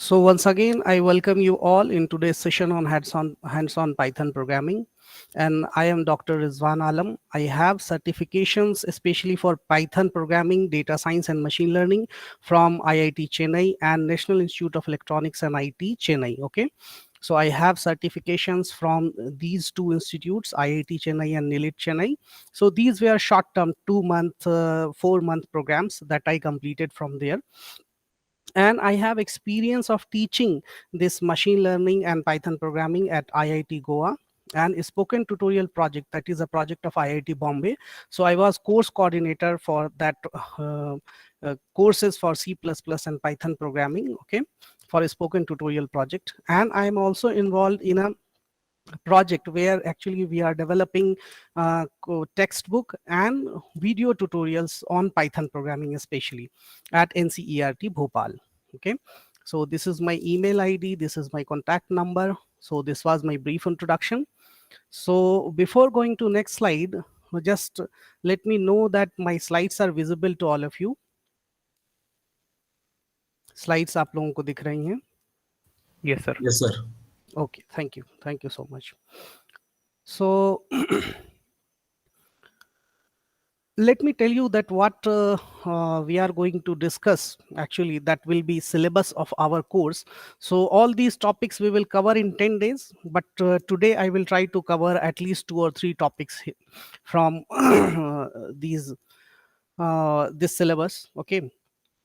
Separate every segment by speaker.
Speaker 1: So once again, I welcome you all in today's session on hands-on Python programming. And I am Dr. Rizwan Alam. I have certifications, especially for Python programming, data science, and machine learning from IIT Chennai and National Institute of Electronics and IT Chennai. Okay. So I have certifications from these two institutes, IIT Chennai and NILIT Chennai. So these were short-term 2-month, 4-month programs that I completed from there, and I have experience of teaching this machine learning and Python programming at IIT Goa and a spoken tutorial project, that is a project of IIT Bombay. So I was course coordinator for that courses for C++ and Python programming, okay, for a spoken tutorial project. And I am also involved in a project where actually we are developing textbook and video tutorials on Python programming, especially at NCERT Bhopal. Okay, so this is my email ID, this is my contact number. So this was my brief introduction. So before going to next slide, just let me know that my slides are visible to all of you. Slides आप लोगों को दिख रही हैं?
Speaker 2: Yes, sir.
Speaker 3: Yes, sir.
Speaker 1: Okay, thank you so much. So let me tell you that what we are going to discuss, actually that will be syllabus of our course. So all these topics we will cover in 10 days, but today I will try to cover at least 2 or 3 topics from these this syllabus. Okay,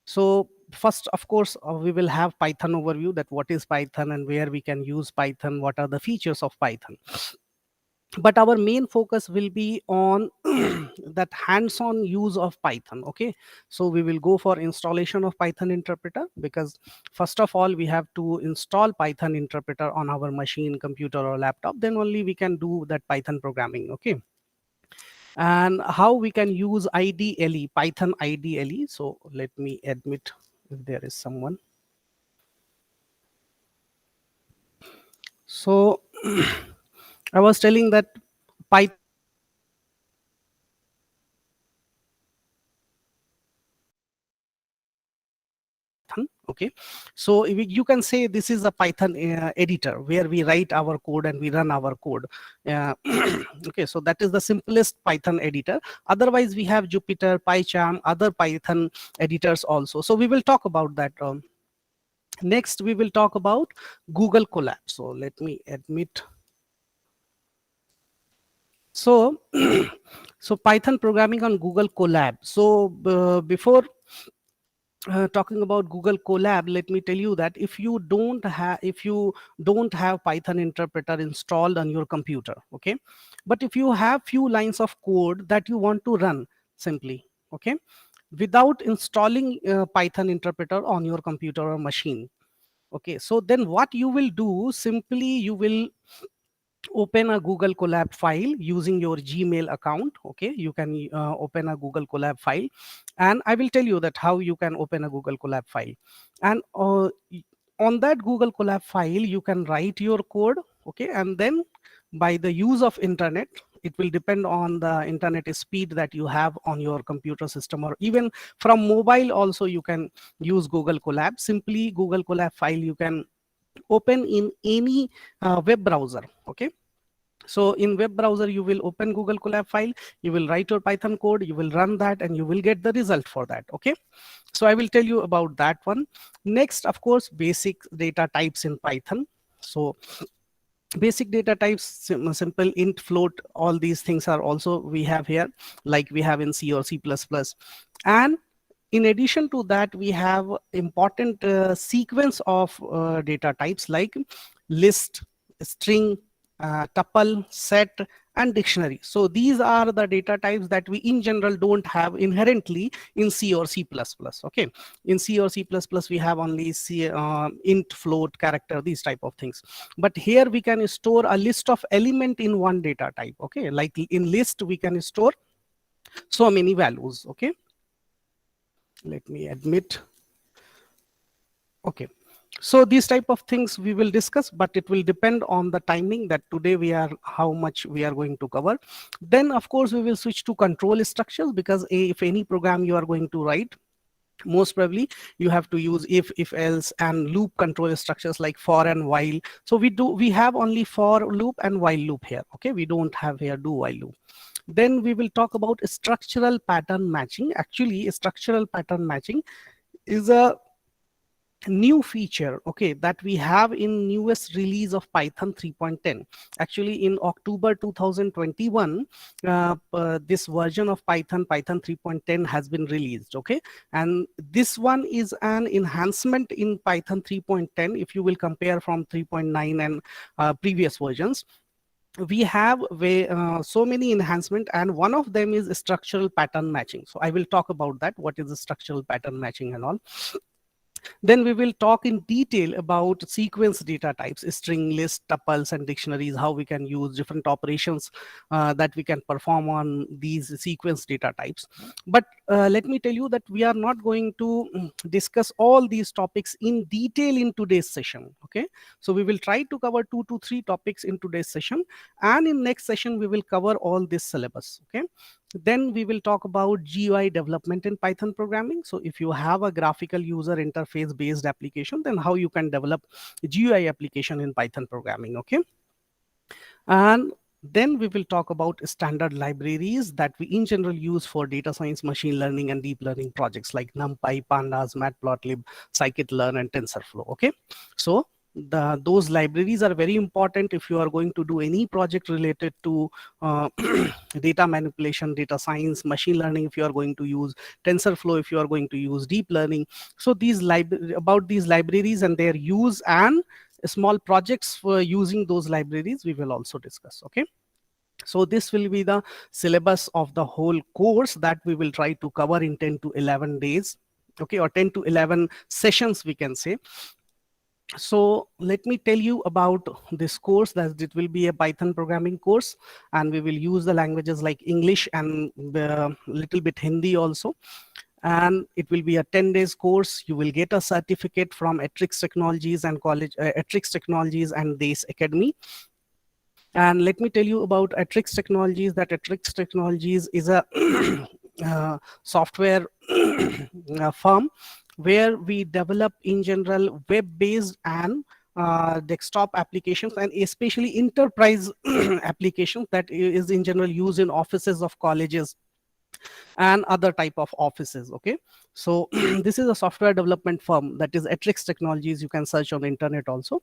Speaker 1: so first, of course, we will have Python overview, that what is Python and where we can use Python, what are the features of Python. But our main focus will be on that hands-on use of Python. Okay, so we will go for installation of Python interpreter, because first of all we have to install Python interpreter on our machine, computer or laptop, then only we can do that Python programming. Okay, and how we can use IDLE, Python IDLE. So let me admit if there is someone. So I was telling that Python, okay, so you can say this is a Python editor where we write our code and we run our code. Okay, so that is the simplest Python editor. Otherwise we have Jupyter, PyCharm, other Python editors also, so we will talk about that. Next we will talk about Google Colab. So let me admit. So so Python programming on Google Colab. So before talking about Google Colab, let me tell you that if you don't have Python interpreter installed on your computer, okay, but if you have few lines of code that you want to run simply, okay, without installing Python interpreter on your computer or machine, okay, so then what you will do, simply you will open a Google Colab file using your Gmail account. Okay, you can open a Google Colab file, and I will tell you that how you can open a Google Colab file. And on that Google Colab file you can write your code. Okay, and then by the use of internet, it will depend on the internet speed that you have on your computer system, or even from mobile also you can use Google Colab. Simply Google Colab file you can open in any web browser. Okay, so in web browser you will open Google Colab file, you will write your Python code, you will run that, and you will get the result for that. Okay, so I will tell you about that one. Next, of course, basic data types in Python. So basic data types, simple int, float, all these things are also we have here, like we have in C or C++. And in addition to that, we have important sequence of data types like list, string, tuple, set, and dictionary. So these are the data types that we in general don't have inherently in C or C++. Okay, in C or C++ we have only int, float, character, these type of things. But here we can store a list of element in one data type. Okay, like in list we can store so many values. Okay, let me admit. Okay, so these type of things we will discuss, but it will depend on the timing that today we are, how much we are going to cover. Then of course we will switch to control structures, because if any program you are going to write, Most probably you have to use if else and loop control structures like for and while. So we have only for loop and while loop here. Okay, we don't have here do while loop. Then we will talk about structural pattern matching. Actually, structural pattern matching is a new feature, okay, that we have in newest release of Python 3.10. Actually, in October 2021, this version of Python 3.10 has been released, okay. And this one is an enhancement in Python 3.10 if you will compare from 3.9 and previous versions. We have so many enhancement, and one of them is structural pattern matching. So I will talk about that, what is the structural pattern matching and all. Then we will talk in detail about sequence data types, string lists, tuples, and dictionaries, how we can use different operations that we can perform on these sequence data types. But let me tell you that we are not going to discuss all these topics in detail in today's session. Okay, so we will try to cover 2 to 3 topics in today's session, and in next session we will cover all this syllabus. Okay, then we will talk about GUI development in Python programming. So if you have a graphical user interface based application, then how you can develop GUI application in Python programming. Okay, and then we will talk about standard libraries that we in general use for data science, machine learning, and deep learning projects like NumPy, Pandas, Matplotlib, scikit-learn, and TensorFlow. Okay, so those libraries are very important if you are going to do any project related to data manipulation, data science, machine learning, if you are going to use TensorFlow, if you are going to use deep learning. So about these libraries and their use and small projects for using those libraries we will also discuss. Okay, so this will be the syllabus of the whole course that we will try to cover in 10 to 11 days. Okay, or 10 to 11 sessions we can say. So let me tell you about this course, that it will be a Python programming course, and we will use the languages like English and little bit Hindi also. And it will be a 10 days course. You will get a certificate from Atrix Technologies and Atrix Technologies and DACE Academy. And let me tell you about Atrix Technologies, that Atrix Technologies is a software firm where we develop in general web-based and desktop applications, and especially enterprise applications that is in general used in offices of colleges and other type of offices. Okay, so this is a software development firm, that is Atrix Technologies. You can search on the internet also.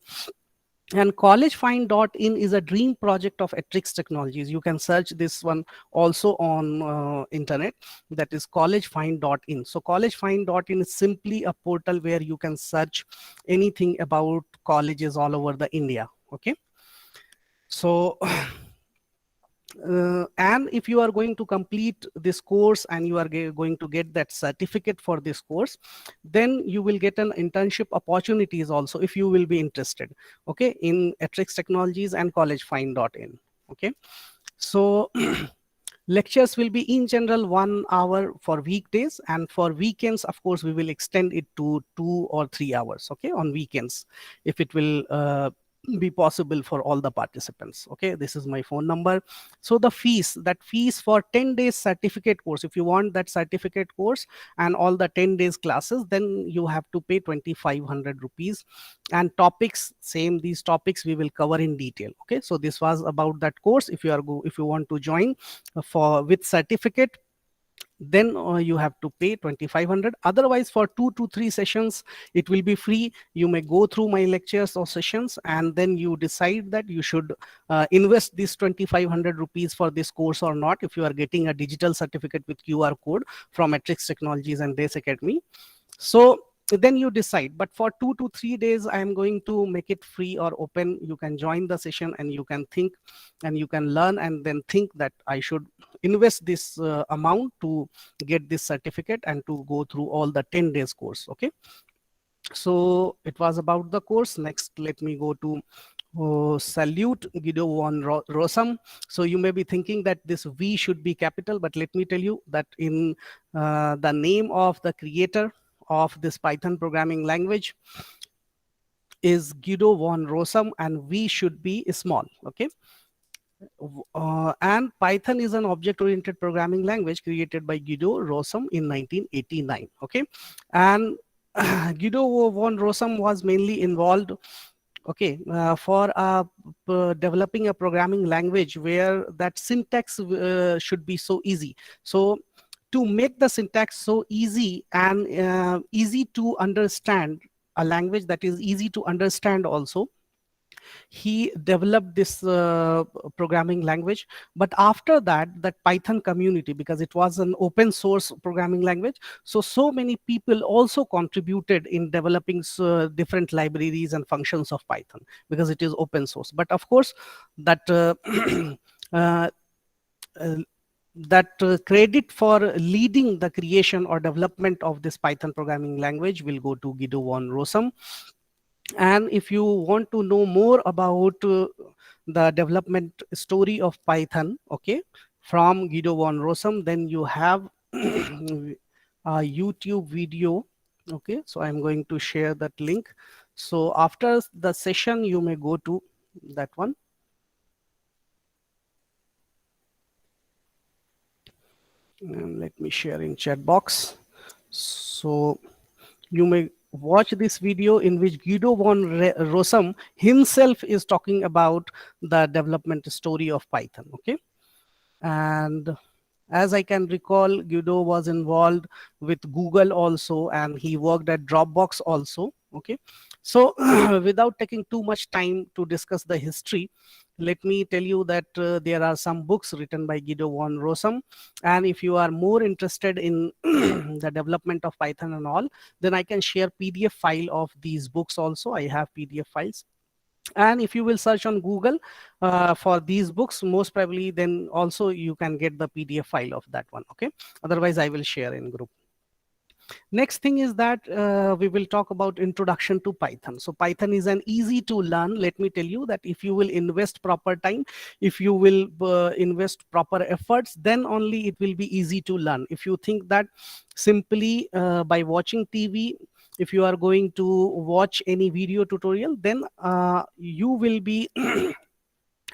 Speaker 1: And collegefind.in is a dream project of Atrix Technologies. You can search this one also on internet, that is collegefind.in. So collegefind.in is simply a portal where you can search anything about colleges all over the India. Okay, so and if you are going to complete this course and you are going to get that certificate for this course, then you will get an internship opportunities also if you will be interested, okay, in Atrix Technologies and collegefind.in. Okay, so lectures will be in general 1 hour for weekdays, and for weekends of course we will extend it to 2 or 3 hours, okay, on weekends, if it will be possible for all the participants. Okay, this is my phone number. So the fees, that fees for 10 days certificate course, if you want that certificate course and all the 10 days classes, then you have to pay 2500 rupees. And topics same, these topics we will cover in detail. Okay, so this was about that course. If you want to join for with certificate, then you have to pay 2500. Otherwise for 2 to 3 sessions it will be free. You may go through my lectures or sessions, and then you decide that you should invest this 2500 rupees for this course or not, if you are getting a digital certificate with QR code from Atrix Technologies and DACE Academy. So then you decide. But for 2 to 3 days I am going to make it free or open. You can join the session and you can think and you can learn, and then think that I should invest this amount to get this certificate and to go through all the 10 days course. Okay, so it was about the course. Next, let me go to salute Guido von Rossum. So you may be thinking that this V should be capital, but let me tell you that in the name of the creator of this Python programming language is Guido von Rossum, and V should be small. Okay, And Python is an object-oriented programming language created by Guido Rossum in 1989. Okay, and Guido von Rossum was mainly involved, okay, for developing a programming language where that syntax should be so easy. So to make the syntax so easy and easy to understand, a language that is easy to understand also, he developed this programming language. But after that, that Python community, because it was an open source programming language, so many people also contributed in developing different libraries and functions of Python, because it is open source. But of course, that uh, uh, credit for leading the creation or development of this Python programming language will go to Guido von Rossum. And if you want to know more about the development story of Python, okay, from Guido von Rossum, then you have a YouTube video. Okay, so I'm going to share that link. So after the session, you may go to that one. And let me share in chat box. So you may watch this video in which Guido von Rossum himself is talking about the development story of Python. Okay, and as I can recall, Guido was involved with Google also, and he worked at Dropbox also. Okay, so without taking too much time to discuss the history, let me tell you that there are some books written by Guido von Rossum. And if you are more interested in the development of Python and all, then I can share PDF file of these books also. I have PDF files. And if you will search on Google for these books, most probably then also you can get the PDF file of that one. Okay, otherwise I will share in group. Next thing is that we will talk about introduction to Python. So Python is an easy to learn. Let me tell you that if you will invest proper time, if you will invest proper efforts, then only it will be easy to learn. If you think that simply by watching TV, if you are going to watch any video tutorial, then you will be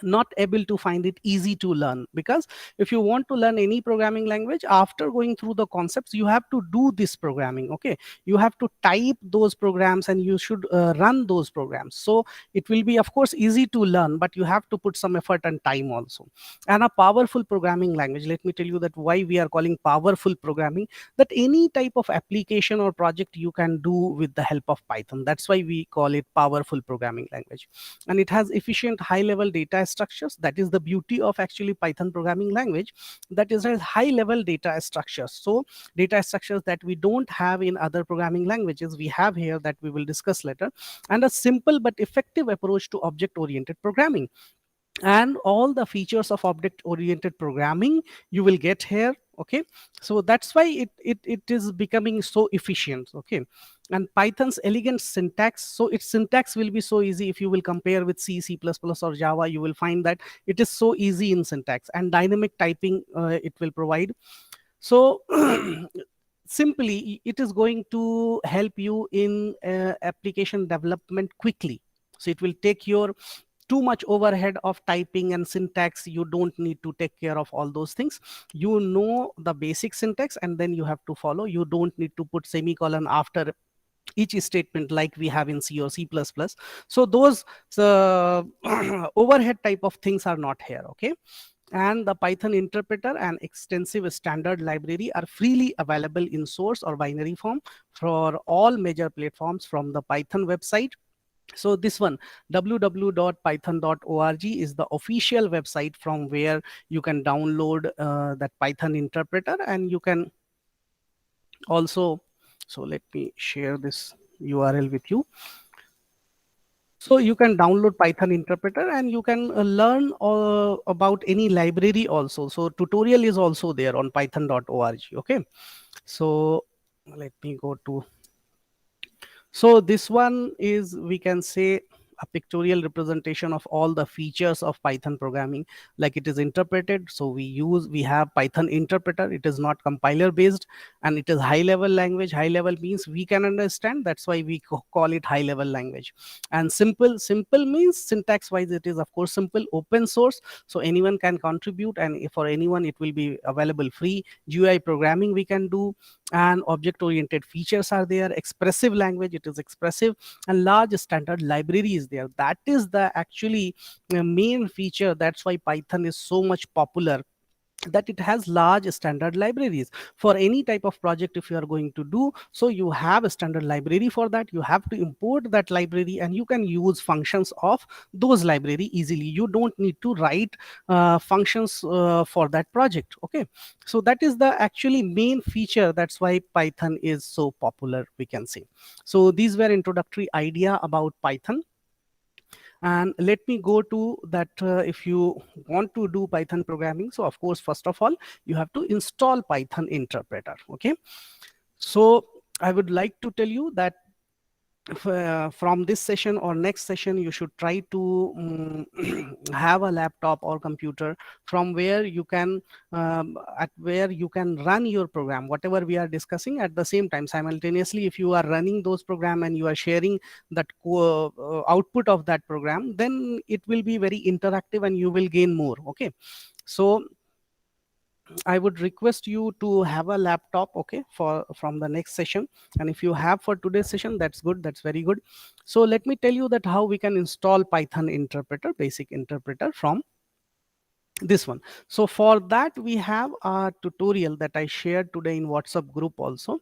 Speaker 1: not able to find it easy to learn. Because if you want to learn any programming language, after going through the concepts, you have to do this programming. Okay, you have to type those programs and you should run those programs. So it will be of course easy to learn, but you have to put some effort and time also. And a powerful programming language, let me tell you that why we are calling powerful programming, that any type of application or project you can do with the help of Python. That's why we call it powerful programming language. And it has efficient high level data structures. That is the beauty of actually Python programming language, that is has high level data structures. So data structures that we don't have in other programming languages, we have here, that we will discuss later. And a simple but effective approach to object oriented programming, and all the features of object oriented programming you will get here. Okay, so that's why it is becoming so efficient. Okay, and Python's elegant syntax, so its syntax will be so easy. If you will compare with C++ or Java, you will find that it is so easy in syntax. And dynamic typing it will provide. So simply it is going to help you in application development quickly. So it will take your too much overhead of typing and syntax. You don't need to take care of all those things. You know the basic syntax, and then you have to follow. You don't need to put semicolon after each statement like we have in C or C++. So those overhead type of things are not here. Okay, and the Python interpreter and extensive standard library are freely available in source or binary form for all major platforms from the Python website. So this one, www.python.org, is the official website from where you can download that Python interpreter. And you can also, so let me share this URL with you. So you can download Python interpreter, and you can learn about any library also. So tutorial is also there on python.org. Okay, so let me go to, so this one is, we can say, a pictorial representation of all the features of Python programming, like it is interpreted. So we have Python interpreter. It is not compiler based, and it is high level language. High level means we can understand, that's why we call it high level language. And simple means syntax wise it is of course simple, open source, so anyone can contribute, and for anyone it will be available free. GUI programming we can do, and object oriented features are there. Expressive language, it is expressive, and large standard library is there. That is the actually main feature. That's why Python is so much popular, that it has large standard libraries for any type of project. If you are going to do so, you have a standard library for that. You have to import that library, and you can use functions of those library easily. You don't need to write functions for that project. Okay, so that is the actually main feature. That's why Python is so popular, we can say. So these were introductory idea about Python. And let me go to that. If you want to do Python programming, so of course first of all you have to install Python interpreter. Okay, so I would like to tell you that from this session or next session, you should try to have a laptop or computer from where you can where you can run your program, whatever we are discussing at the same time simultaneously. If you are running those program and you are sharing that output of that program, then it will be very interactive and you will gain more. Okay, so I would request you to have a laptop, okay, for from the next session. And if you have for today's session, that's good, that's very good. So let me tell you that how we can install Python interpreter, basic interpreter from this one. So for that we have a tutorial that I shared today in WhatsApp group also.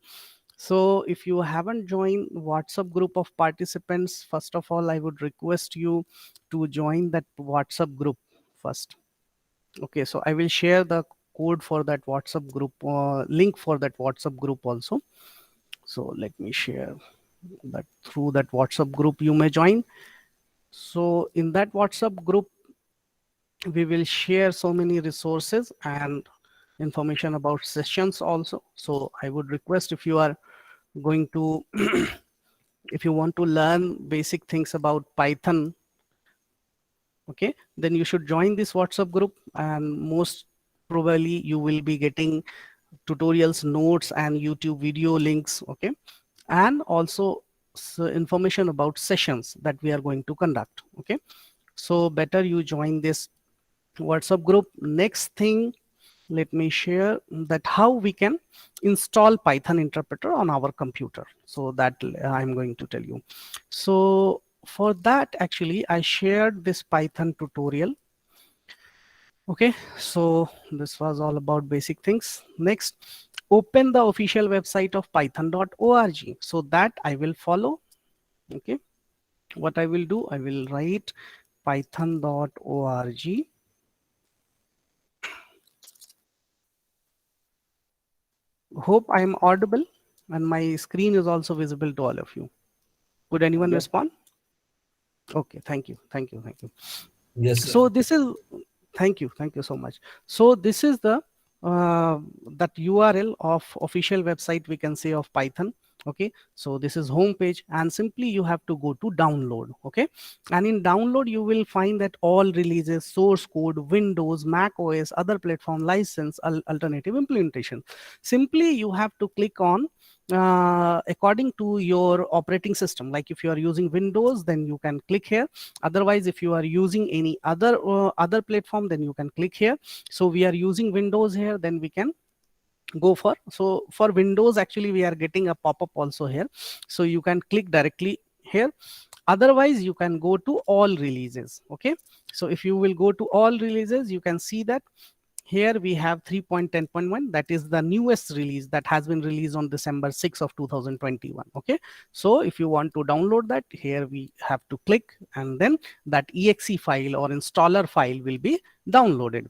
Speaker 1: So if you haven't joined WhatsApp group of participants, first of all I would request you to join that WhatsApp group first. Okay, so I will share the code for that WhatsApp group, link for that WhatsApp group also. So let me share that. Through that WhatsApp group you may join. So in that WhatsApp group we will share so many resources and information about sessions also. So I would request, if you are going to if you want to learn basic things about Python, okay, then you should join this WhatsApp group, and most probably you will be getting tutorials, notes, and YouTube video links. Okay, and also information about sessions that we are going to conduct. Okay, so better you join this WhatsApp group. Next thing, let me share that how we can install Python interpreter on our computer. So that I'm going to tell you. So for that, actually I shared this Python tutorial. Okay, so this was all about basic things. Next, open the official website of python.org. So that I will follow. Okay, what I will do, I will write python.org. Hope I am audible and my screen is also visible to all of you. Could anyone
Speaker 3: Yes.
Speaker 1: respond? Okay, thank you, thank you, thank you.
Speaker 3: Yes, sir.
Speaker 1: So this is, thank you so much. So this is the that URL of official website, we can say, of Python. Okay, so this is home page, and simply you have to go to download. Okay, and in download you will find that all releases, source code, Windows, Mac OS, other platform license, alternative implementation. Simply you have to click on according to your operating system. Like if you are using Windows, then you can click here. Otherwise, if you are using any other platform, then you can click here. So we are using Windows here, then we can go for, so for Windows actually we are getting a pop-up also here, so you can click directly here. Otherwise you can go to all releases. Okay, so if you will go to all releases, you can see that here we have 3.10.1, that is the newest release that has been released on December 6 of 2021. Okay, so if you want to download that, here we have to click, and then that exe file or installer file will be downloaded.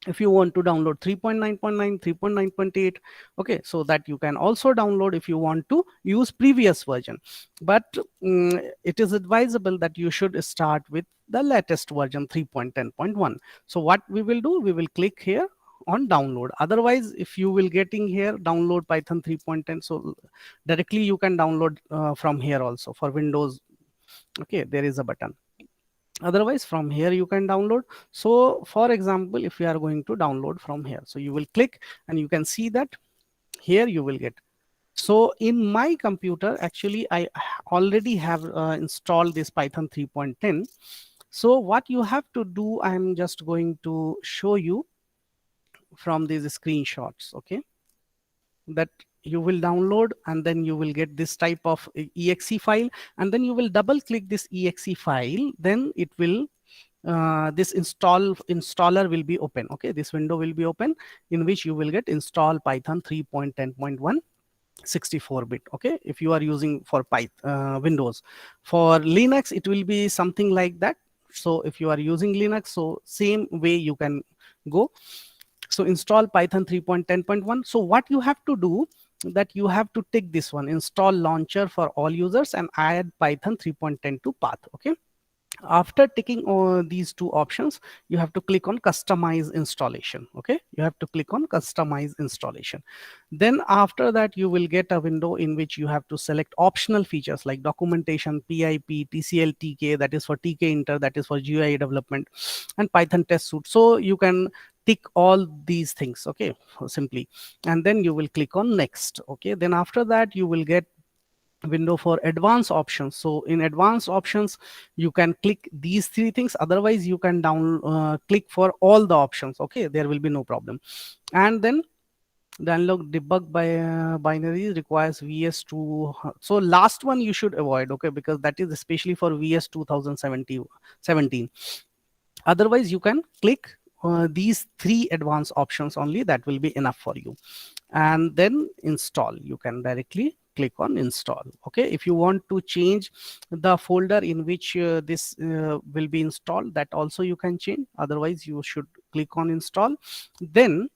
Speaker 1: If you want to download 3.9.9, 3.9.8, okay, so that you can also download if you want to use previous version. But it is advisable that you should start with the latest version, 3.10.1. So what we will do, we will click here on download. Otherwise, if you will getting here download Python 3.10, so directly you can download from here also for Windows. Okay, there is a button. Otherwise from here you can download. So for example, if you are going to download from here, so you will click and you can see that here you will get. So in my computer, actually, I already have installed this Python 3.10. So what you have to do, I'm just going to show you from these screenshots, okay, that you will download, and then you will get this type of exe file, and then you will double click this exe file, then it will this installer will be open. Okay, this window will be open, in which you will get install Python 3.10.1 64-bit. Okay, if you are using for Python Windows. For Linux it will be something like that. So if you are using Linux, so same way you can go. So install Python 3.10.1. So what you have to do, that you have to take this one, install launcher for all users, and add Python 3.10 to path. Okay, after ticking these two options, you have to click on customize installation. Okay, you have to click on customize installation. Then after that you will get a window in which you have to select optional features like documentation, pip, tcl, tk, that is for tk inter, that is for GUI development, and Python test suite. So you can tick all these things, okay, simply, and then you will click on next. Okay, then after that you will get window for advanced options. So in advanced options you can click these three things, otherwise you can click for all the options. Okay, there will be no problem. And then the unlock debug by binary requires vs2. So last one you should avoid, okay, because that is especially for vs 2017. Otherwise you can click these three advanced options only, that will be enough for you. And then install, you can directly click on install. Okay, if you want to change the folder in which this will be installed, that also you can change. Otherwise you should click on install. Then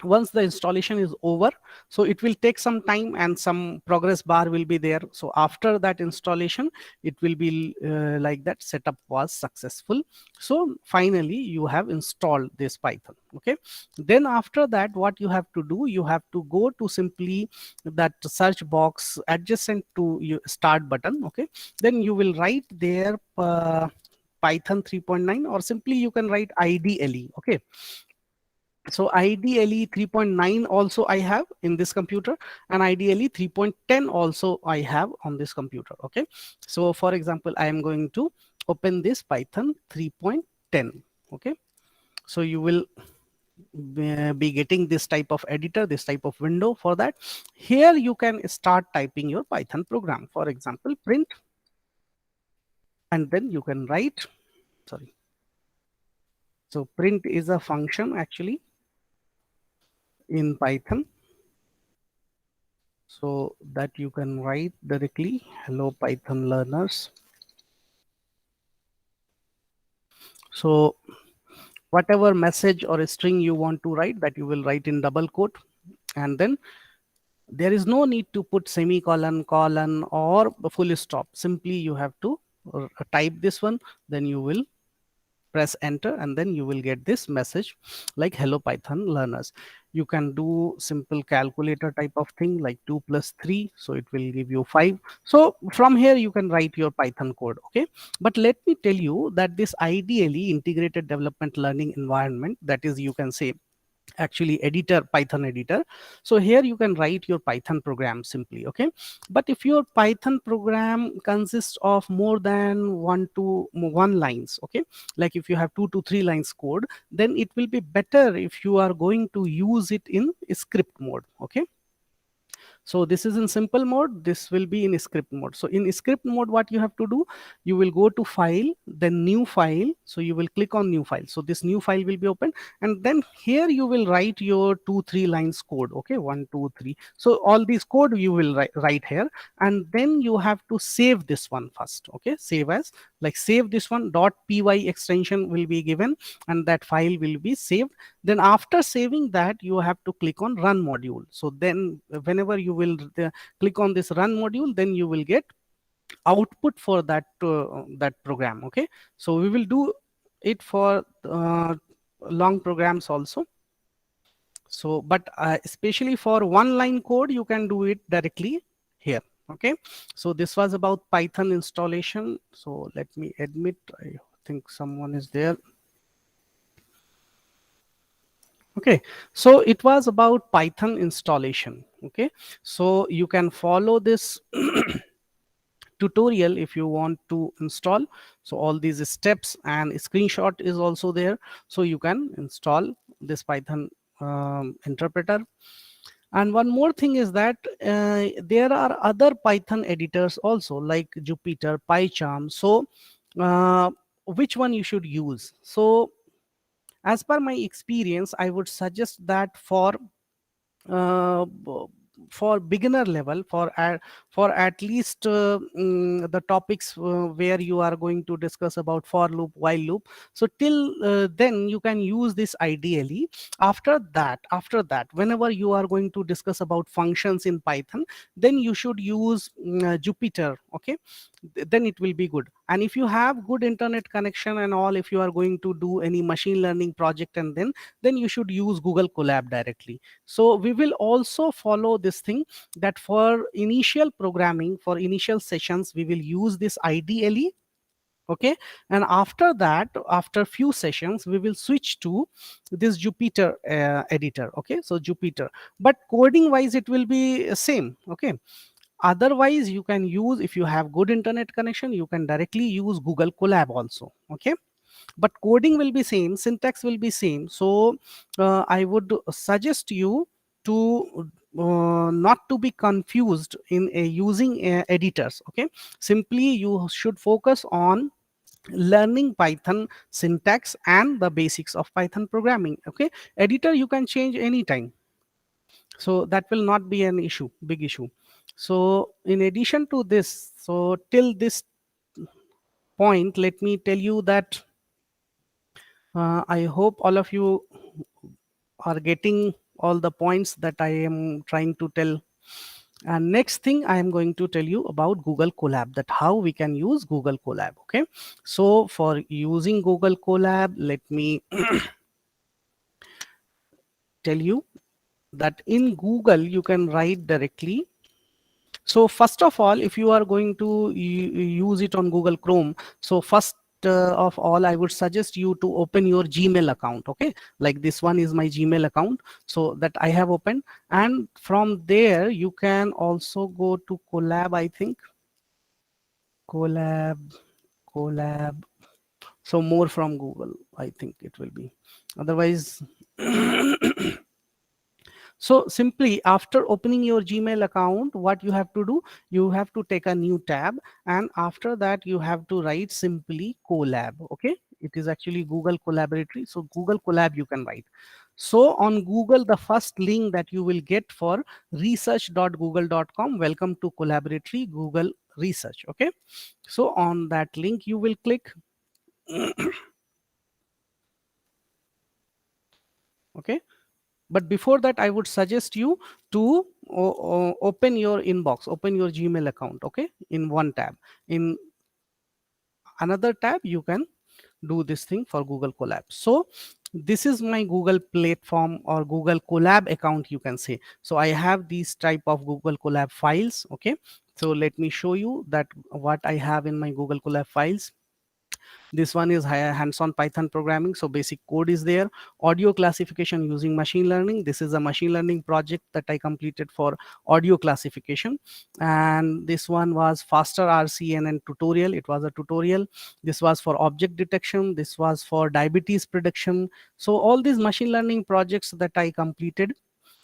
Speaker 1: once the installation is over, so it will take some time and some progress bar will be there. So after that installation it will be like that setup was successful. So finally you have installed this Python. Okay, then after that what you have to do, you have to go to simply that search box adjacent to your start button. Okay, then you will write there Python 3.9, or simply you can write IDLE. Okay, so IDLE 3.9 also I have in this computer, and IDLE 3.10 also I have on this computer. Okay, so for example I am going to open this Python 3.10. Okay, so you will be getting this type of editor, this type of window. For that, here you can start typing your Python program. For example, print, and then you can write, sorry, so print is a function actually in Python, so that you can write directly hello Python learners. So whatever message or a string you want to write, that you will write in double quote, and then there is no need to put semicolon, colon, or full stop. Simply you have to type this one, then you will press enter, and then you will get this message like hello Python learners. You can do simple calculator type of thing like 2 plus 3, so it will give you 5. So from here you can write your Python code. Okay, but let me tell you that this ideally integrated development learning environment, that is, you can say actually editor, Python editor. So here you can write your Python program simply. Okay, but if your Python program consists of more than one lines, okay, like if you have 2 to 3 lines code, then it will be better if you are going to use it in script mode. Okay, so this is in simple mode, this will be in script mode. So in script mode, what you have to do, you will go to file, then new file. So you will click on new file. So this new file will be open, and then here you will write your 2 3 lines code. Okay, 1 2 3. So all these code you will write here, and then you have to save this one first. Okay, save as, like save this one, .py extension will be given, and that file will be saved. Then after saving that, you have to click on run module. So then whenever you will click on this run module, then you will get output for that program. Okay, so we will do it for long programs also. So but especially for one line code, you can do it directly here. Okay, so this was about Python installation. So let me admit, I think someone is there. Okay, so it was about Python installation. Okay, so you can follow this tutorial if you want to install. So all these steps and screenshot is also there, so you can install this Python interpreter. And one more thing is that there are other Python editors also, like Jupyter, PyCharm. So which one you should use? So as per my experience, I would suggest that uh, b- for beginner level, for at least the topics where you are going to discuss about for loop, while loop. So till then you can use this ideally. After that, whenever you are going to discuss about functions in Python, then you should use Jupyter. Okay, then it will be good. And if you have good internet connection and all, if you are going to do any machine learning project, and then you should use Google Colab directly. So we will also follow this thing, that for initial programming, for initial sessions, we will use this ideally. Okay, and after that, after few sessions, we will switch to this Jupyter editor. Okay, so Jupyter, but coding wise it will be same. Okay, otherwise you can use, if you have good internet connection, you can directly use Google Colab also. Okay, but coding will be same, syntax will be same. So I would suggest you to not to be confused in using editors. Okay, simply you should focus on learning Python syntax and the basics of Python programming. Okay, editor you can change anytime, so that will not be an issue, big issue. So in addition to this, so till this point, let me tell you that I hope all of you are getting all the points that I am trying to tell. And next thing I am going to tell you about Google Colab, that how we can use Google Colab. Okay, so for using Google Colab, let me tell you that in Google you can write directly. So first of all, if you are going to use it on Google Chrome, so first of all, I would suggest you to open your Gmail account. Okay, like this one is my Gmail account, so that I have opened, and from there you can also go to Colab. I think Colab, Colab. So more from Google, I think it will be. Otherwise. So simply after opening your Gmail account, what you have to do, you have to take a new tab, and after that you have to write simply Colab. Okay, it is actually Google Collaboratory. So Google Colab you can write. So on Google, the first link that you will get for research.google.com, welcome to Collaboratory Google Research. Okay, so on that link you will click. Okay, but before that I would suggest you to open your inbox, open your Gmail account. Okay, in one tab. In another tab you can do this thing for Google Colab. So this is my Google platform or Google Colab account, you can say. So I have these type of Google Colab files. Okay, so let me show you that what I have in my Google Colab files. This one is hands-on Python programming, so basic code is there. Audio classification using machine learning, this is a machine learning project that I completed for audio classification. And this one was faster RCNN tutorial, it was a tutorial. This was for object detection, this was for diabetes prediction. So all these machine learning projects that I completed,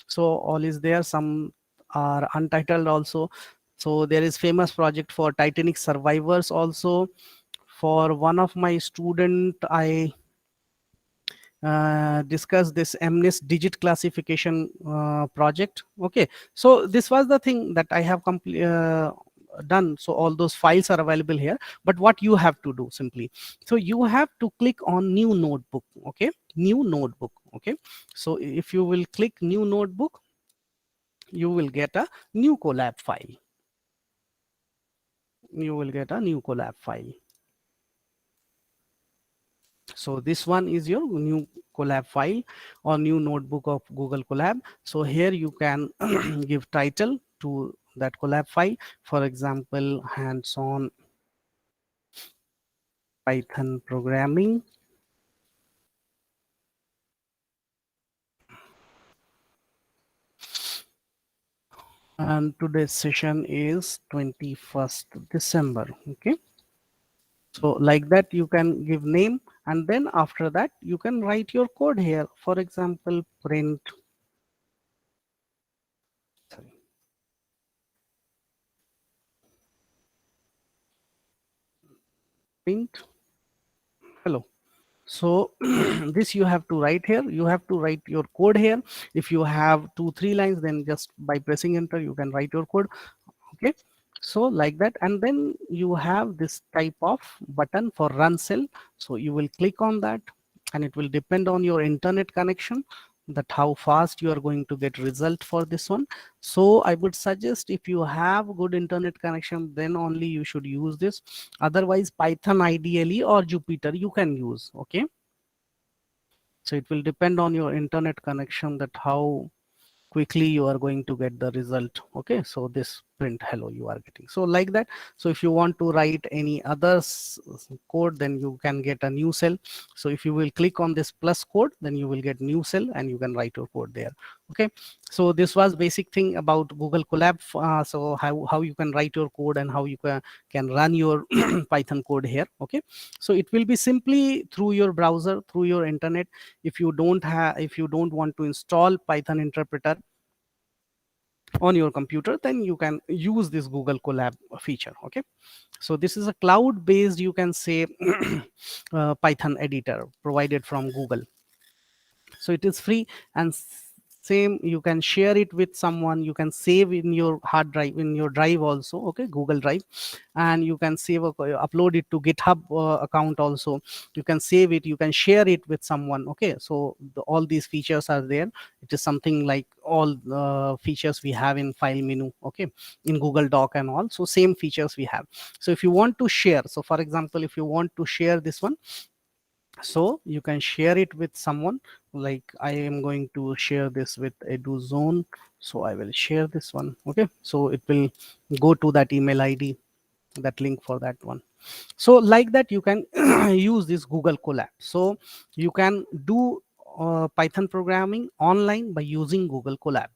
Speaker 1: so all is there. Some are untitled also. So there is famous project for Titanic survivors also. For one of my student, I discussed this MNIST digit classification project. Okay, so this was the thing that I have done. So all those files are available here, but what you have to do simply, so you have to click on new notebook. Okay, new notebook. Okay, so if you will click new notebook, you will get a new Colab file. You will get a new Colab file. So this one is your new Colab file or new notebook of Google Colab. So here you can give title to that Colab file. For example, hands-on Python programming. And today's session is 21st December. Okay. So like that, you can give name, and then after that, you can write your code here. For example, print, sorry, print hello. So this you have to write here. You have to write your code here. If you have 2 3 lines, then just by pressing enter, you can write your code. Okay, so like that, and then you have this type of button for run cell. So you will click on that, and it will depend on your internet connection, that how fast you are going to get result for this one. So I would suggest, if you have good internet connection, then only you should use this. Otherwise, Python ideally or Jupyter you can use. Okay, so it will depend on your internet connection, that how quickly you are going to get the result. Okay, so this print hello you are getting. So like that. So if you want to write any other code, then you can get a new cell. So if you will click on this plus code, then you will get new cell and you can write your code there. Okay, so this was basic thing about Google Colab. So how you can write your code and how you can run your Python code here. Okay, so it will be simply through your browser, through your internet. If you don't want to install Python interpreter on your computer, then you can use this Google Colab feature. Okay, so this is a cloud based, you can say, Python editor provided from Google. So it is free, and same, you can share it with someone, you can save in your hard drive, in your drive also. Okay, Google Drive, and you can save upload it to GitHub account also. You can save it, you can share it with someone. Okay, so all these features are there. It is something like all features we have in file menu. Okay, in Google Doc and all, so same features we have. So if you want to share, so for example, if you want to share this one, so you can share it with someone. Like I am going to share this with EduZone, so I will share this one. Okay, so it will go to that email ID, that link for that one. So like that, you can use this Google Colab. So you can do Python programming online by using Google Colab.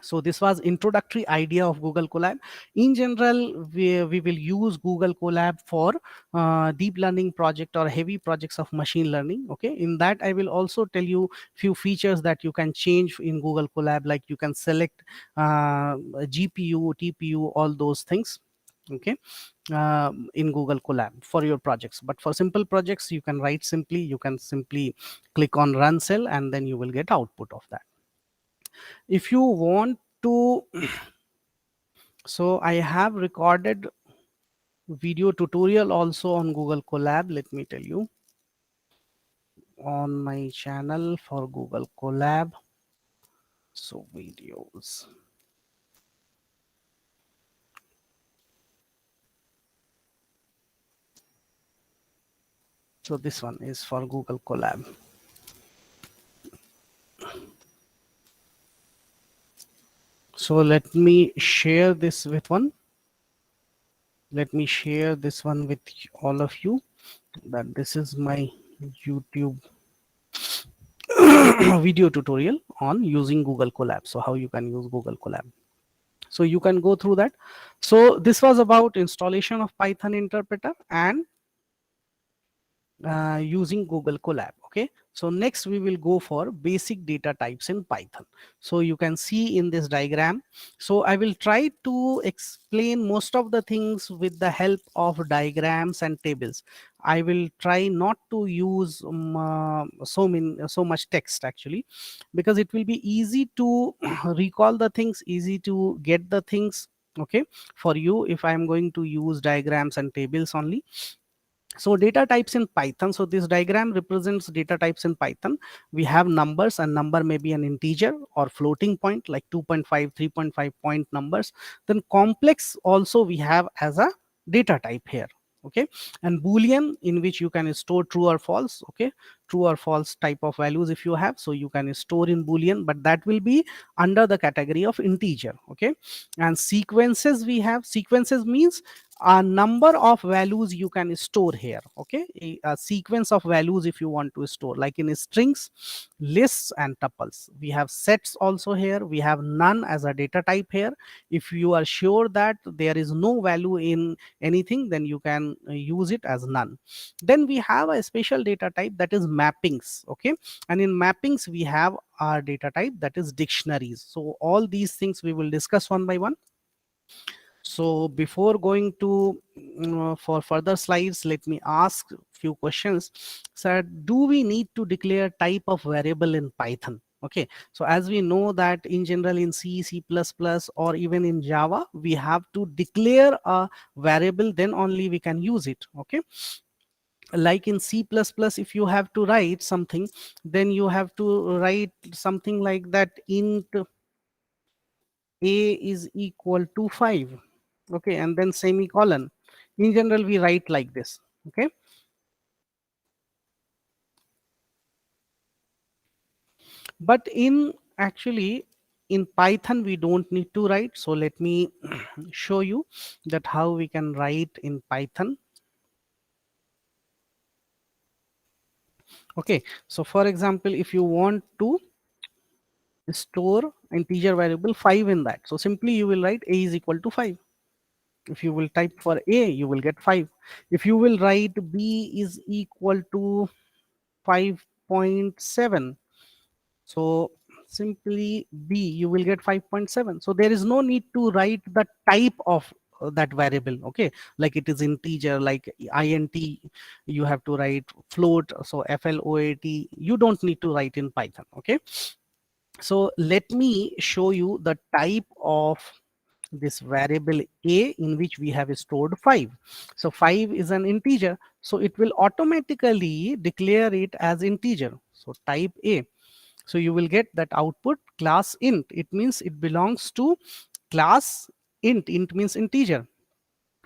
Speaker 1: So this was introductory idea of Google Colab. In general, we will use Google Colab for deep learning project or heavy projects of machine learning. Okay, in that I will also tell you few features that you can change in Google Colab, like you can select GPU, TPU, all those things. Okay, in Google Colab for your projects. But for simple projects, you can write simply, you can simply click on run cell, and then you will get output of that. If you want to, so I have recorded video tutorial also on Google Colab. Let me tell you, on my channel for Google Colab. So videos. So this one is for Google Colab. So let me share this with one. Let me share this one with all of you, that this is my YouTube video tutorial on using Google Colab. So how you can use Google Colab. So you can go through that. So this was about installation of Python interpreter and using Google Colab. Okay, so next we will go for basic data types in Python. So you can see in this diagram, so I will try to explain most of the things with the help of diagrams and tables. I will try not to use so much text actually, because it will be easy to recall the things, easy to get the things. Okay, for you, if I am going to use diagrams and tables only. So data types in Python, so this diagram represents data types in Python. We have numbers, and number may be an integer or floating point, like 2.5, 3.5 point numbers. Then complex also we have as a data type here. Okay, and Boolean, in which you can store true or false. Okay, true or false type of values if you have, so you can store in Boolean, but that will be under the category of integer. Okay, and sequences, we have sequences means a number of values you can store here. Okay, a sequence of values if you want to store, like in strings, lists and tuples. We have sets also here. We have none as a data type here. If you are sure that there is no value in anything, then you can use it as none. Then we have a special data type, that is mappings. Okay, and in mappings we have our data type, that is dictionaries. So all these things we will discuss one by one. So before going to for further slides, let me ask few questions. Sir, do we need to declare type of variable in Python? Okay, so as we know that in general in C, C++ or even in Java, we have to declare a variable, then only we can use it. Okay, like in C++, if you have to write something, then you have to write something like that: int a is equal to 5. Okay, and then semicolon. In general we write like this. Okay, but in actually in Python we don't need to write. So let me show you that how we can write in Python. Okay, so for example, if you want to store integer variable 5 in that, so simply you will write a is equal to 5. If you will type for a, you will get 5. If you will write b is equal to 5.7, so simply b, you will get 5.7. So there is no need to write the type of that variable. Okay, like it is integer, like int, you have to write float, so float, you don't need to write in Python. Okay, so let me show you the type of this variable a in which we have stored 5. So 5 is an integer, so it will automatically declare it as integer. So type a, so you will get that output class int. It means it belongs to class int. Int means integer.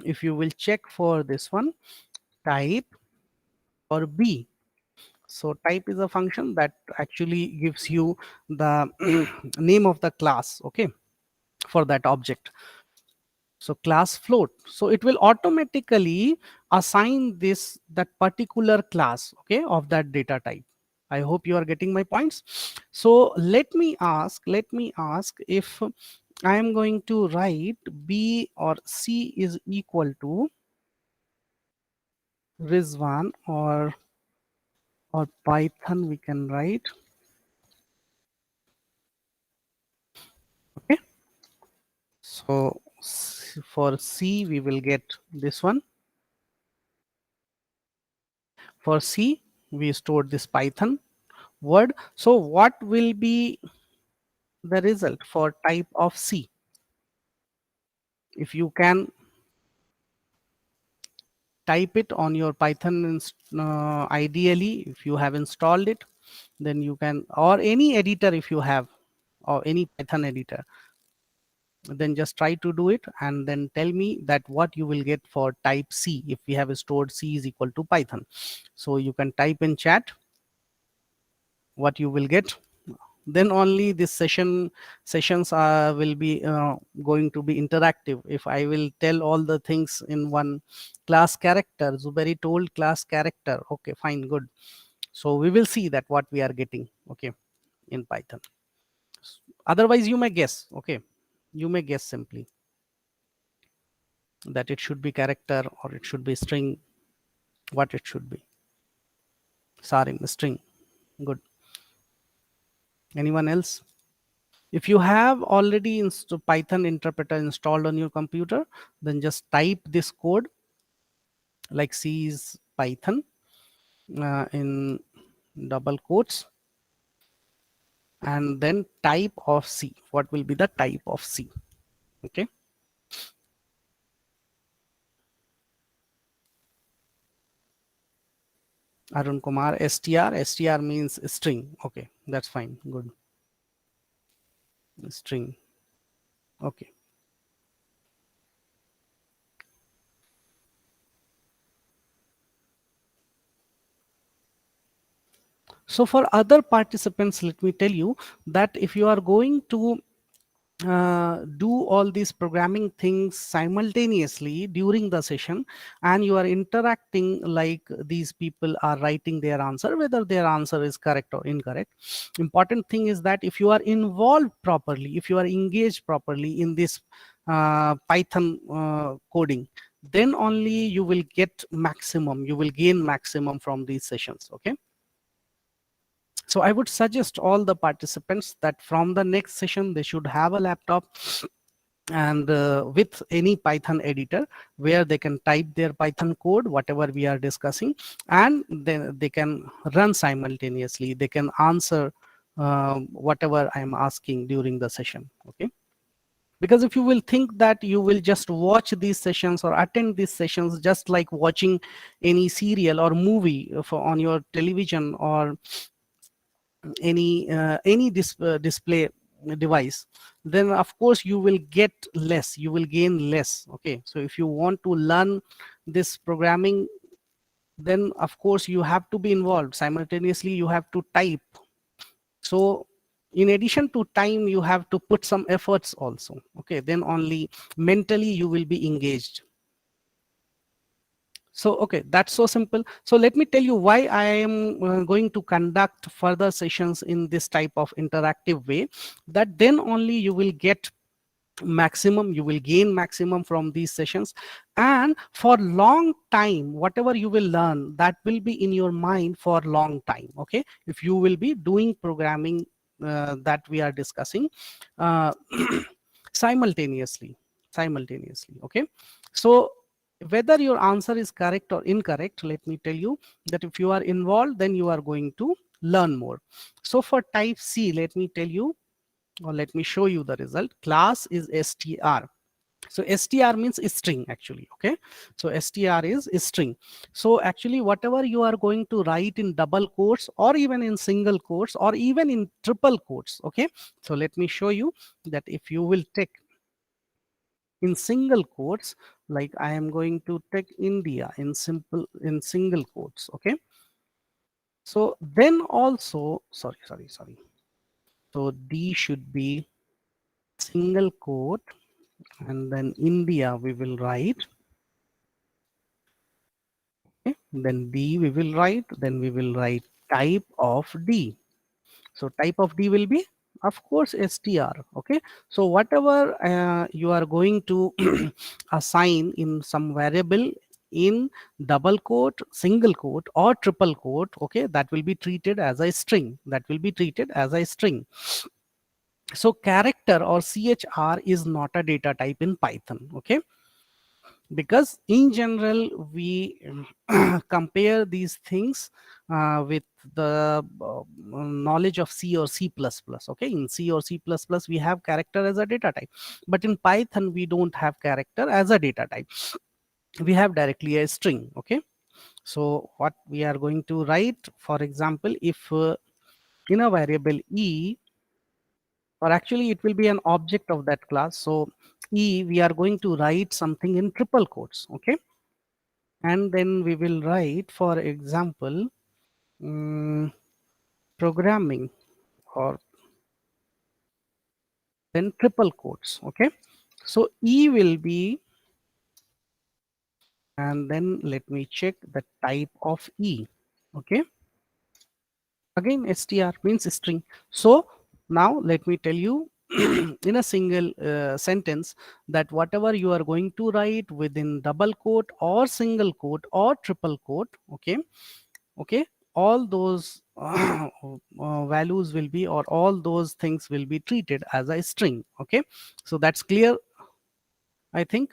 Speaker 1: If you will check for this one, type or b, so type is a function that actually gives you the name of the class. Okay, for that object. So class float, so it will automatically assign this that particular class, okay, of that data type. I hope you are getting my points. So let me ask if I am going to write b or c is equal to Rizwan, or Python we can write. Okay, so for c we will get this one. For c we stored this Python word. So what will be the result for type of C? If you can type it on your Python, ideally, if you have installed it, then you can, or any editor if you have, or any Python editor, then just try to do it and then tell me that what you will get for type C if we have stored C is equal to Python. So you can type in chat what you will get. Then only this sessions will be going to be interactive. If I will tell all the things in one class character, Zuberi told class character, okay, fine, good. So we will see that what we are getting, okay, in Python. Otherwise you may guess. Okay, you may guess simply that it should be character or it should be string. What it should be? Sorry, string. Good. Anyone else? If you have already Python interpreter installed on your computer, then just type this code like C is Python in double quotes, and then type of C. What will be the type of C? Okay. Arun Kumar, str means string. Okay, that's fine. Good. String. Okay. So for other participants, let me tell you that if you are going to do all these programming things simultaneously during the session, and you are interacting like these people are writing their answer, whether their answer is correct or incorrect. Important thing is that if you are involved properly, if you are engaged properly in this Python coding, then only you will get maximum, you will gain maximum from these sessions. Okay, so I would suggest all the participants that from the next session they should have a laptop and with any Python editor where they can type their Python code, whatever we are discussing, and then they can run simultaneously. They can answer whatever I am asking during the session. Okay. Because if you will think that you will just watch these sessions or attend these sessions just like watching any serial or movie on your television or any display device, then of course you will get less, you will gain less. Okay, so if you want to learn this programming, then of course you have to be involved simultaneously, you have to type. So in addition to time, you have to put some efforts also. Okay, then only mentally you will be engaged. So, okay, that's so simple. So let me tell you why I am going to conduct further sessions in this type of interactive way, that then only you will get maximum, you will gain maximum from these sessions. And for long time, whatever you will learn, that will be in your mind for long time. Okay, if you will be doing programming that we are discussing uh, simultaneously. Okay, so whether your answer is correct or incorrect, let me tell you that if you are involved, then you are going to learn more. So for type C, let me tell you, or let me show you the result. Class is str. So str means string actually. Okay, so str is string. So actually whatever you are going to write in double quotes or even in single quotes or even in triple quotes. Okay, so let me show you that if you will take in single quotes, like I am going to take India in single quotes. Okay, so then also, sorry, so D should be single quote, and then India we will write. Okay, then D we will write, then we will write type of D. So type of D will be, of course, str. Okay, so whatever you are going to assign in some variable in double quote, single quote, or triple quote, okay, that will be treated as a string. That will be treated as a string. So character or chr is not a data type in Python. Okay, because in general we compare these things with the knowledge of C or C++. Okay, in C or C++ we have character as a data type, but in Python we don't have character as a data type, we have directly a string. Okay, so what we are going to write, for example, if in a variable E, or actually it will be an object of that class, so E we are going to write something in triple quotes. Okay, and then we will write, for example, programming, or then triple quotes. Okay, so E will be, and then let me check the type of E. Okay, again str means string. So now let me tell you in a single sentence that whatever you are going to write within double quote or single quote or triple quote. Okay, all those values will be, or all those things will be treated as a string. Okay, so that's clear, I think.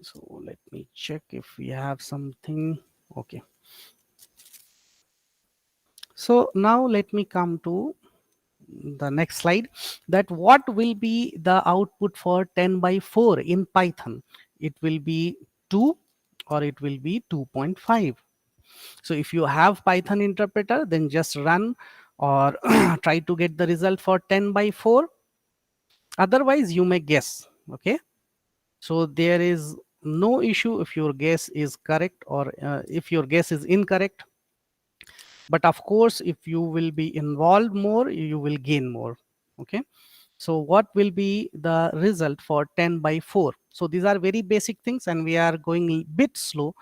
Speaker 1: So let me check if we have something. Okay, so now let me come to the next slide, that what will be the output for 10 by 4 in Python. It will be 2 or it will be 2.5. So if you have Python interpreter, then just run or try to get the result for 10 by 4. Otherwise you may guess. Okay, so there is no issue if your guess is correct or if your guess is incorrect. But of course if you will be involved more, you will gain more. Okay, So what will be the result for 10 by 4? So these are very basic things, and we are going bit slow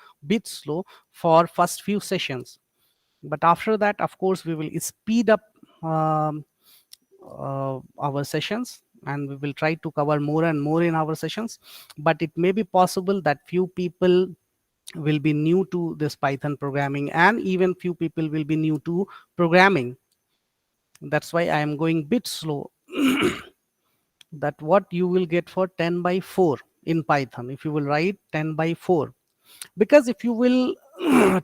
Speaker 1: for first few sessions. But after that, of course, we will speed up um, our sessions, and we will try to cover more and more in our sessions. But it may be possible that few people will be new to this Python programming, and even few people will be new to programming. That's why I am going bit slow. That what you will get for 10 by 4 in Python if you will write 10 by 4. Because if you will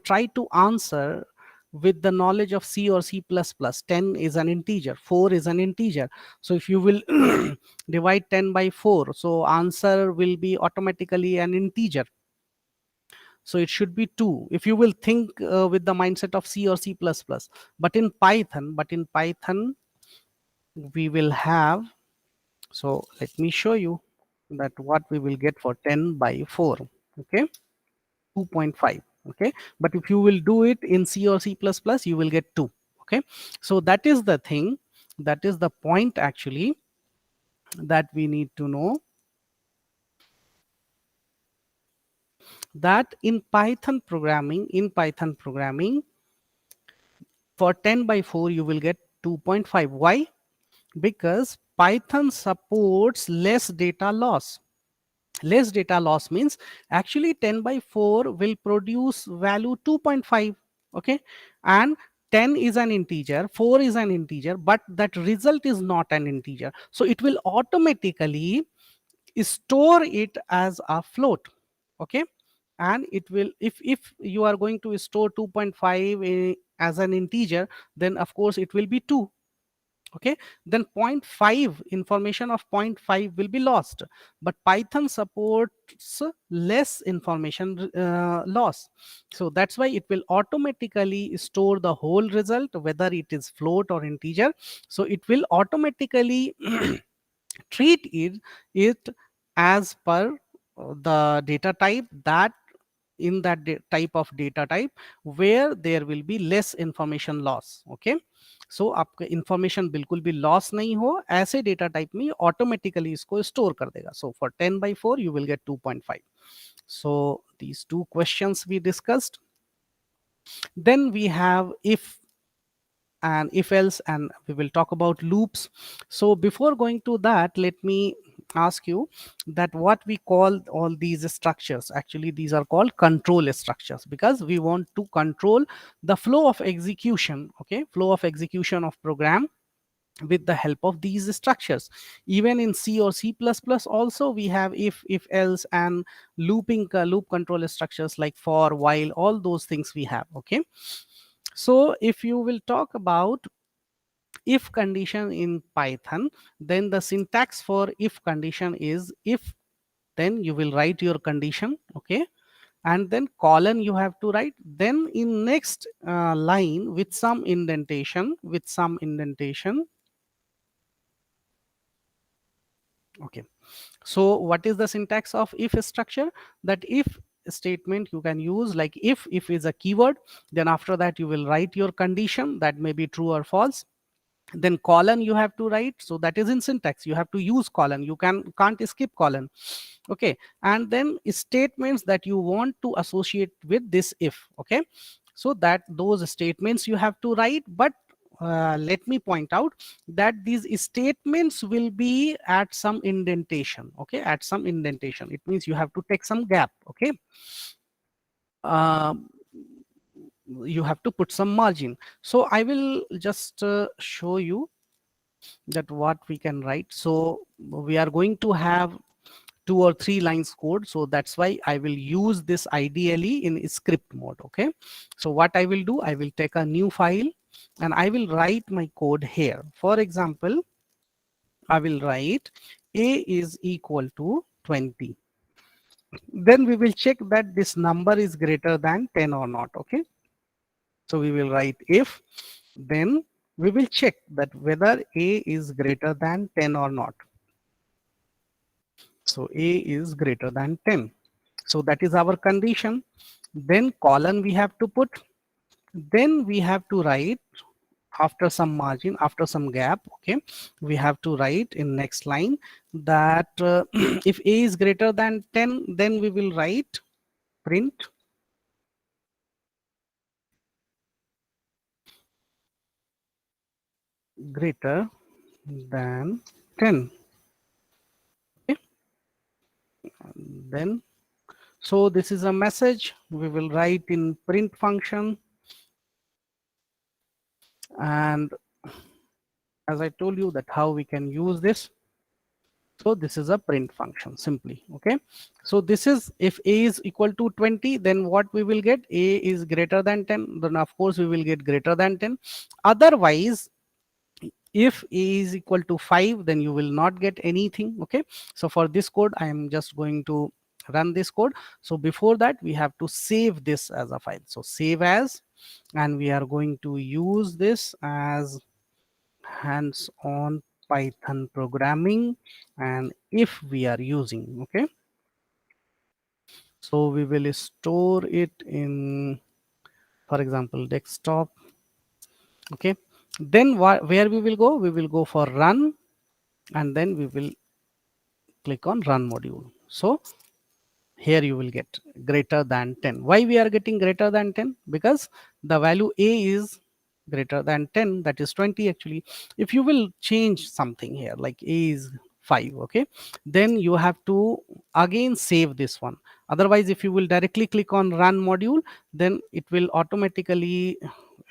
Speaker 1: try to answer with the knowledge of C or C++, 10 is an integer, 4 is an integer. So if you will divide 10 by 4, so answer will be automatically an integer. So it should be 2 if you will think with the mindset of C or C++. But in Python we will have, so let me show you that what we will get for 10 by 4. Okay, 2.5. Okay, but if you will do it in C or C++, you will get 2. Okay, so that is the thing, that is the point actually that we need to know, that in Python programming for 10 by 4 you will get 2.5. Why? Because Python supports less data loss. Less data loss means actually 10 by 4 will produce value 2.5. Okay, and 10 is an integer, 4 is an integer, but that result is not an integer, so it will automatically store it as a float. Okay, and it will, if you are going to store 2.5 as an integer, then of course it will be 2. Okay, then 0.5 information of 0.5 will be lost, but Python supports less information loss. So that's why it will automatically store the whole result, whether it is float or integer. So it will automatically treat it as per the data type, that in that type of data type where there will be less information loss. Okay, so आपका information बिल्कुल भी loss नहीं हो, ऐसे data type में automatically इसको store कर देगा. So for 10 by 4 you will get 2.5. So these two questions we discussed. Then we have if and if else, and we will talk about loops. So before going to that, let me ask you that what we call all these structures, actually these are called control structures, because we want to control the flow of execution. Okay, flow of execution of program with the help of these structures. Even in C or C++ also we have if else and loop control structures like for, while, all those things we have. Okay, so if you will talk about if condition in Python, then the syntax for if condition is if, then you will write your condition. Okay, and then colon you have to write, then in next line with some indentation, okay. So what is the syntax of if structure? That if statement you can use like if is a keyword, then after that you will write your condition, that may be true or false. Then colon you have to write, so that is in syntax, you have to use colon, you can't skip colon. Okay, and then statements that you want to associate with this if. Okay, so that those statements you have to write, but let me point out that these statements will be at some indentation. Okay, at some indentation, it means you have to take some gap. Okay, um, you have to put some margin. So I will just show you that what we can write. So we are going to have 2 or 3 lines code, so that's why I will use this ideally in script mode. Okay, so what I will do, I will take a new file and I will write my code here. For example, I will write a is equal to 20. Then we will check that this number is greater than 10 or not. Okay, so we will write if, then we will check that whether a is greater than 10 or not. So a is greater than 10. So that is our condition. Then colon we have to put. Then we have to write after some margin, after some gap, okay, we have to write in next line that if a is greater than 10, then we will write print greater than 10. Okay, then so this is a message we will write in print function. And as I told you that how we can use this, so this is a print function simply. Okay, so this is if a is equal to 20, then what we will get, a is greater than 10, then of course we will get greater than 10. Otherwise, if a is equal to 5, then you will not get anything. Okay, so for this code I am just going to run this code. So before that we have to save this as a file. So save as, and we are going to use this as hands-on Python programming, and if we are using, okay, so we will store it in, for example, desktop. Okay, then where we will go, we will go for run, and then we will click on run module. So here you will get greater than 10. Why we are getting greater than 10? Because the value a is greater than 10, that is 20 actually. If you will change something here like a is 5, okay, then you have to again save this one. Otherwise, if you will directly click on run module, then it will automatically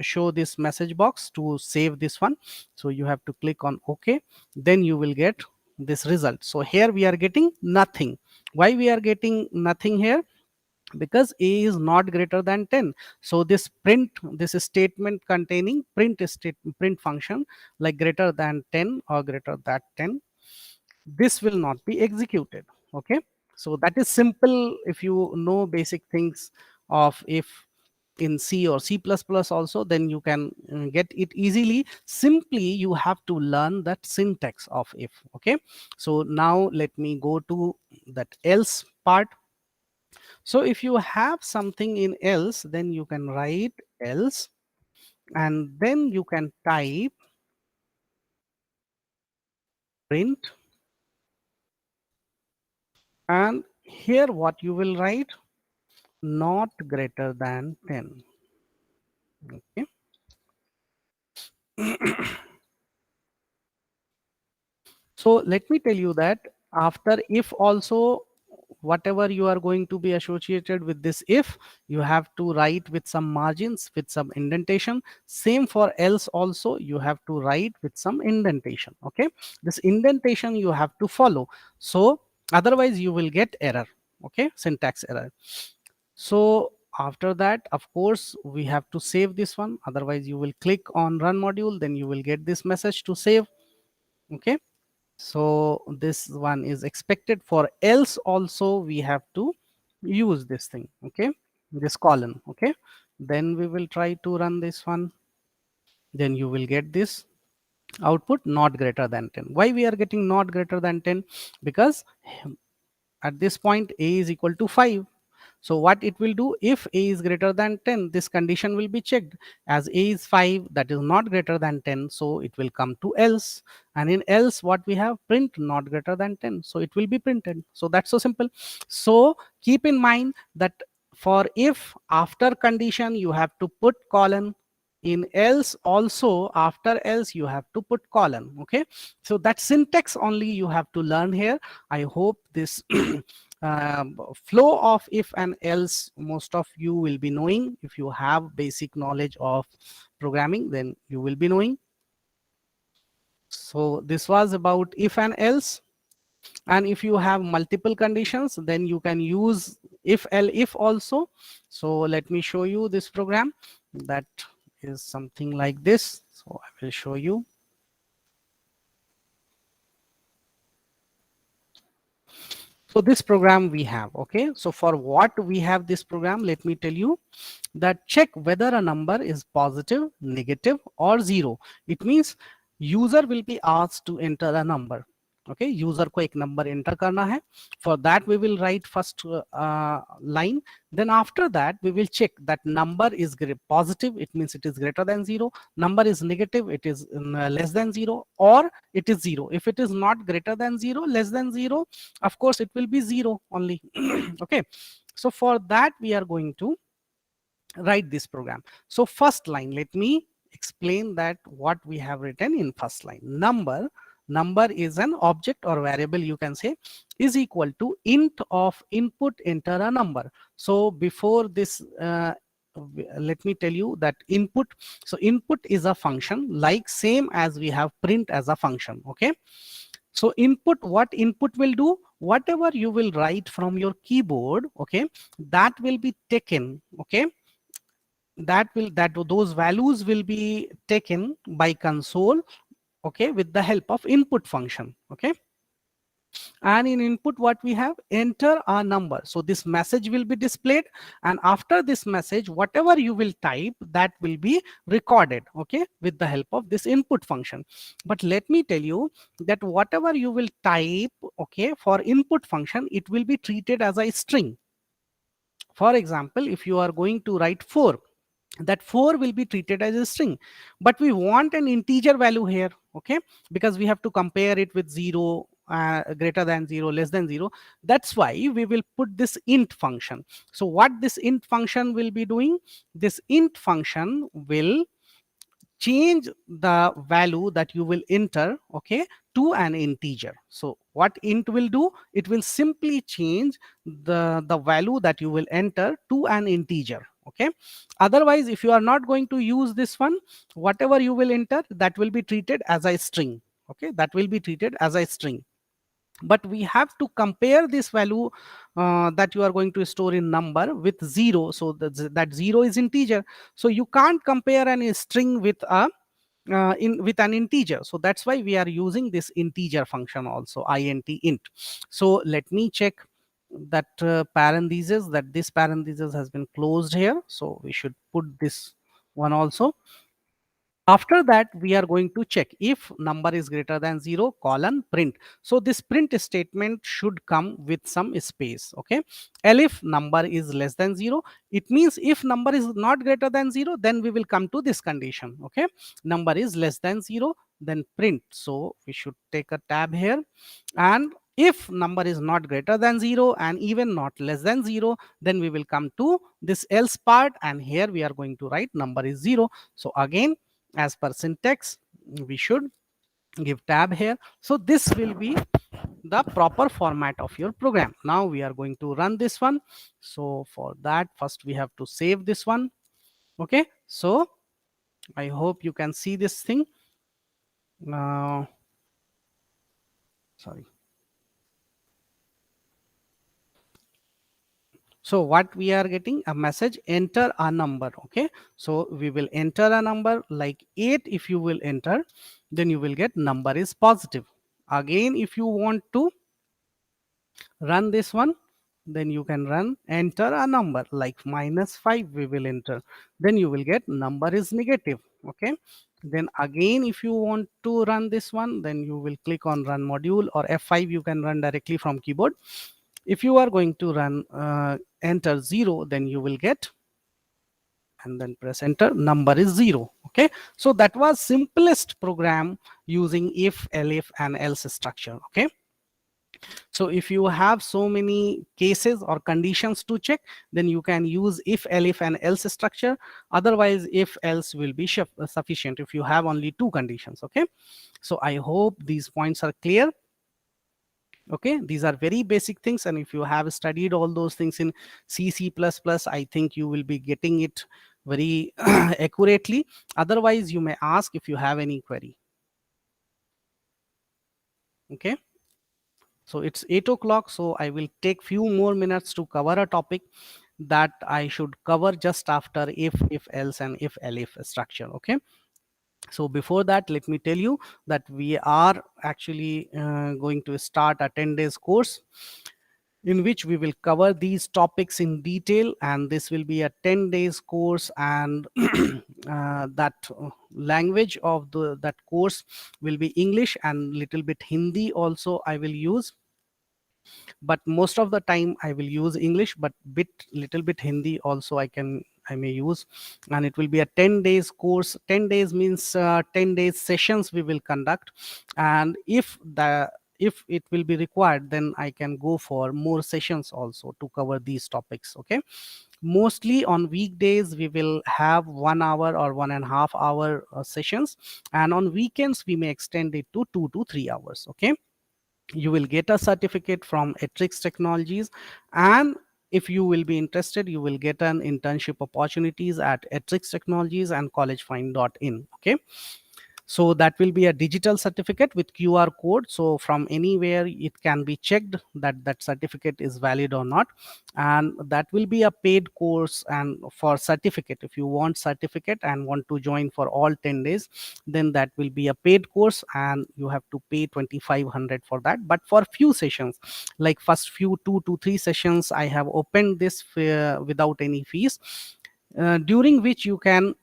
Speaker 1: show this message box to save this one. So you have to click on OK, then you will get this result. So here we are getting nothing. Why we are getting nothing here? Because a is not greater than 10. So this print, this statement containing print function like greater than 10 or greater than 10, this will not be executed. Okay, so that is simple. If you know basic things of if in C or C++ also, then you can get it easily. Simply you have to learn that syntax of if. Okay, so now let me go to that else part. So if you have something in else, then you can write else, and then you can type print, and here what you will write, not greater than 10. Okay, so let me tell you that after if also, whatever you are going to be associated with this if, you have to write with some margins, with some indentation. Same for else also, you have to write with some indentation. Okay, this indentation you have to follow, so otherwise you will get error. Okay, syntax error. So after that, of course, we have to save this one. Otherwise you will click on run module, then you will get this message to save. Okay, so this one is expected. For else also we have to use this thing. Okay, this column. Okay, then we will try to run this one, then you will get this output, not greater than 10. Why we are getting not greater than 10? Because at this point a is equal to 5. So what it will do, if a is greater than 10, this condition will be checked. As a is 5, that is not greater than 10, so it will come to else. And in else, what we have, print not greater than 10, so it will be printed. So that's so simple. So keep in mind that for if, after condition you have to put colon. In else also, after else you have to put colon. Okay, so that syntax only you have to learn here. I hope this flow of if and else most of you will be knowing. If you have basic knowledge of programming, then you will be knowing. So this was about if and else. And if you have multiple conditions, then you can use if if also. So let me show you this program. That is something like this. So I will show you. So this program we have. Okay, so for what we have this program, let me tell you that check whether a number is positive, negative, or zero. It means user will be asked to enter a number. okay, user को एक number enter करना है. For that we will write first line. Then after that we will check that number is positive, it means it is greater than 0. Number is negative, it is less than 0, or it is 0. If it is not greater than 0, less than 0, of course it will be 0 only. Okay, so for that we are going to write this program. So first line, let me explain that what we have written in first line. Number is an object or variable, you can say, is equal to int of input enter a number. So before this let me tell you that input, so input is a function like same as we have print as a function. Okay, so input, what input will do, whatever you will write from your keyboard, okay, that will be taken, okay, that those values will be taken by console, okay, with the help of input function. Okay, and in input what we have, enter a number. So this message will be displayed, and after this message whatever you will type, that will be recorded, okay, with the help of this input function. But let me tell you that whatever you will type, okay, for input function, it will be treated as a string. For example, if you are going to write 4, that 4 will be treated as a string, but we want an integer value here, okay, because we have to compare it with 0, greater than 0, less than 0. That's why we will put this int function. So what this int function will be doing, this int function will change the value that you will enter, okay, to an integer. So what int will do, it will simply change the value that you will enter to an integer. Okay, otherwise if you are not going to use this one, whatever you will enter, that will be treated as a string. Okay, that will be treated as a string, but we have to compare this value that you are going to store in number with 0. So that 0 is integer, so you can't compare a string with a with an integer. So that's why we are using this integer function also, int. So let me check that parenthesis, that this parenthesis has been closed here, so we should put this one also. After that we are going to check if number is greater than 0, colon print. So this print statement should come with some space. Okay, elif number is less than 0, it means if number is not greater than 0, then we will come to this condition. Okay, number is less than 0, then print. So we should take a tab here, and if number is not greater than 0 and even not less than 0, then we will come to this else part, and here we are going to write number is 0. So again, as per syntax, we should give tab here. So this will be the proper format of your program. Now we are going to run this one. So for that, first we have to save this one. Okay, so I hope you can see this thing now. Sorry. So what we are getting, a message, enter a number. Okay, so we will enter a number like 8. If you will enter, then you will get number is positive. Again, if you want to run this one, then you can run, enter a number like -5 we will enter, then you will get number is negative. Okay, then again if you want to run this one, then you will click on run module, or F5 you can run directly from keyboard. If you are going to run enter 0, then you will get, and then press enter, number is 0. Okay, so that was simplest program using if, elif and else structure. Okay, so if you have so many cases or conditions to check, then you can use if, elif and else structure. Otherwise if, else will be sufficient if you have only two conditions. Okay, so I hope these points are clear. Okay, these are very basic things, and if you have studied all those things in C++, I think you will be getting it very accurately. Otherwise you may ask if you have any query. Okay, so it's 8 o'clock, so I will take few more minutes to cover a topic that I should cover just after if, else and if, elif structure. Okay, so before that, let me tell you that we are actually going to start a 10 days course. in which we will cover these topics in detail, and this will be a 10 days course. And that language of that course will be English, and little bit Hindi also I will use, but most of the time I will use English, but little bit Hindi also I may use. And it will be a 10 days course. 10 days means 10 days sessions we will conduct, and if it will be required, then I can go for more sessions also to cover these topics. Okay, mostly on weekdays we will have 1 hour or 1.5 hour sessions, and on weekends we may extend it to 2 to 3 hours. Okay, you will get a certificate from Etrix Technologies, and if you will be interested, you will get an internship opportunities at Etrix Technologies and collegefind.in. Okay, so that will be a digital certificate with QR code, so from anywhere it can be checked that that certificate is valid or not. And that will be a paid course. And for certificate, if you want certificate and want to join for all 10 days, then that will be a paid course, and you have to pay 2500 for that. But for few sessions, like first few 2 to 3 sessions, I have opened this without any fees, during which you can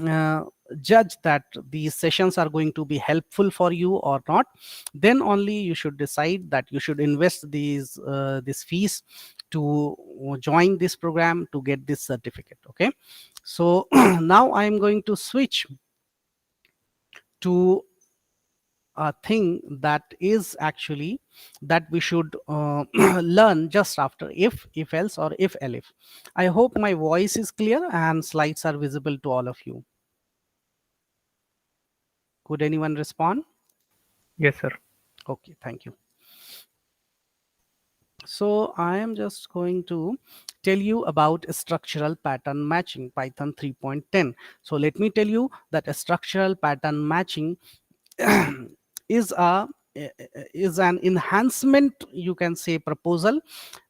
Speaker 1: uh, judge that these sessions are going to be helpful for you or not. Then only you should decide that you should invest these fees to join this program to get this certificate. Okay, so now I am going to switch to a thing that is actually that we should learn just after if else or if elif. I hope my voice is clear and slides are visible to all of you. Could anyone respond?
Speaker 2: Yes, sir.
Speaker 1: Okay, thank you. So I am just going to tell you about structural pattern matching, Python 3.10. So let me tell you that a structural pattern matching is a is an enhancement, you can say, proposal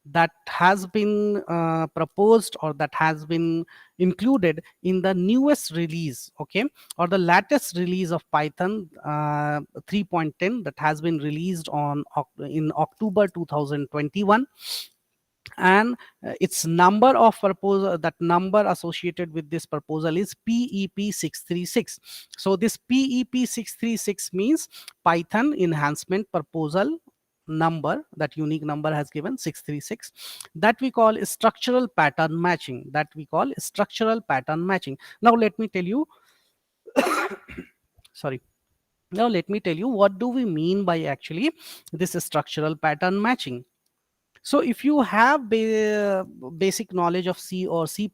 Speaker 1: that has been proposed, or that has been included in the newest release, okay, or the latest release of Python 3.10 that has been released in October 2021. And its number of proposal, that number associated with this proposal is PEP 636. So this PEP 636 means Python enhancement proposal number, that unique number has given 636, that we call structural pattern matching, that we call structural pattern matching. Now let me tell you sorry, now let me tell you what do we mean by actually this structural pattern matching. So if you have basic knowledge of C or C++,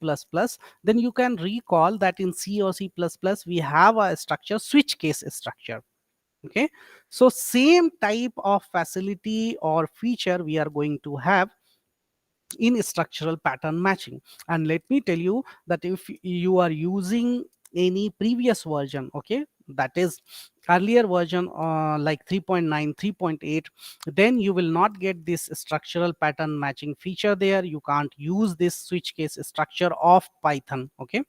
Speaker 1: then you can recall that in C or C++, we have a structure, switch case structure. Okay, so same type of facility or feature we are going to have in structural pattern matching. And let me tell you that if you are using any previous version, okay, that is earlier version like 3.9, 3.8, then you will not get this structural pattern matching feature there. You can't use this switch case structure of Python. Okay,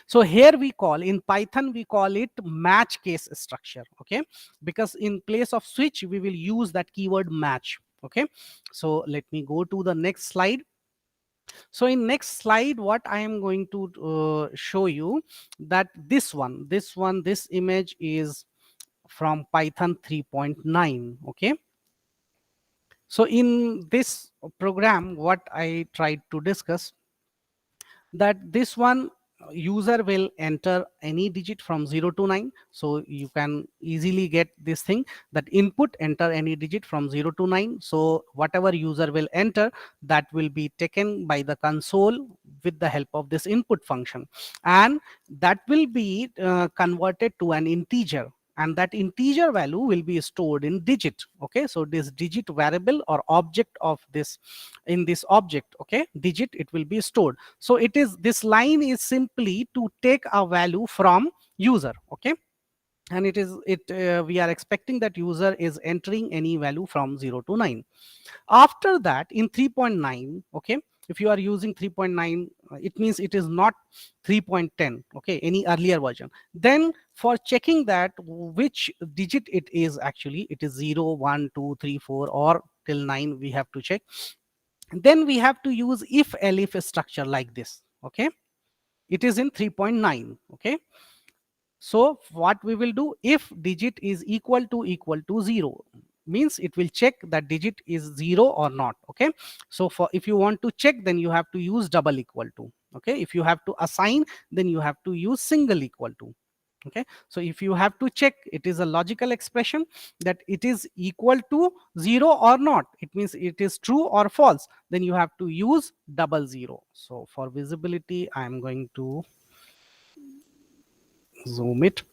Speaker 1: so here we call, in Python we call it match case structure. Okay, because in place of switch we will use that keyword match. Okay, so let me go to the next slide. So in next slide, what I am going to show you, that this image is from Python 3.9. Okay, so in this program what I tried to discuss, that this one user will enter any digit from 0 to 9. So you can easily get this thing, that input enter any digit from 0 to 9. So whatever user will enter, that will be taken by the console with the help of this input function, and that will be converted to an integer, and that integer value will be stored in digit. Okay, so this digit variable or object of this, in this object, okay, digit, it will be stored. So it is, this line is simply to take a value from user. Okay, and we are expecting that user is entering any value from 0 to 9. After that, in 3.9, okay, if you are using 3.9, it means it is not 3.10, okay, any earlier version. Then for checking that which digit it is, actually it is 0, 1, 2, 3, 4 or till 9 we have to check. Then we have to use if elif structure like this. Okay, it is in 3.9. Okay, so what we will do, if digit is equal to 0, means it will check that digit is 0 or not. Okay, so for if you want to check, then you have to use double equal to. Okay, if you have to assign, then you have to use single equal to. Okay, so if you have to check, it is a logical expression that it is equal to 0 or not, it means it is true or false, then you have to use double zero. So for visibility, I am going to zoom it.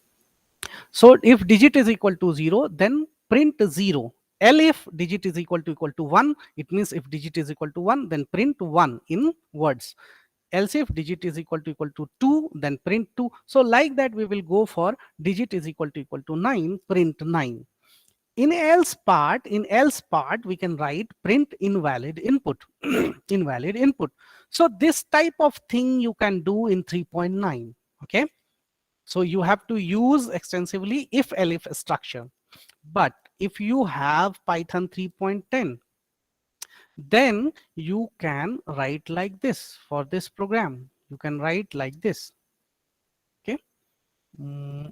Speaker 1: So if digit is equal to 0, then print 0. L if digit is equal to 1, it means if digit is equal to 1, then print 1 in words. Else if digit is equal to 2, then print 2. So like that we will go for digit is equal to 9, print 9. In else part we can write print invalid input. Invalid input. So this type of thing you can do in 3.9. Okay, so you have to use extensively if elif structure. But if you have Python 3.10, then you can write like this. For this program, you can write like this. Okay. Mm.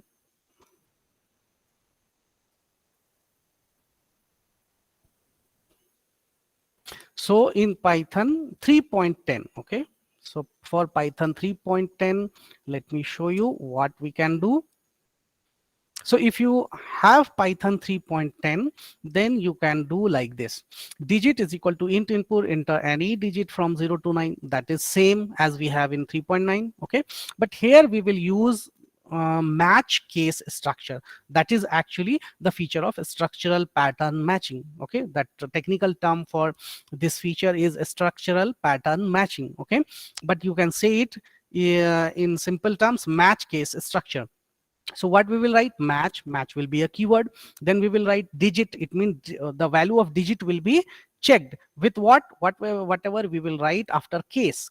Speaker 1: So in Python 3.10, okay, so for Python 3.10, let me show you what we can do. So if you have Python 3.10, then you can do like this. Digit is equal to int input, enter any digit from 0 to 9. That is same as we have in 3.9. Okay, but here we will use match case structure. That is actually the feature of structural pattern matching. Okay, that technical term for this feature is structural pattern matching. Okay, but you can say it in simple terms, match case structure. So what we will write, match will be a keyword. Then we will write digit, it means the value of digit will be checked with whatever we will write after case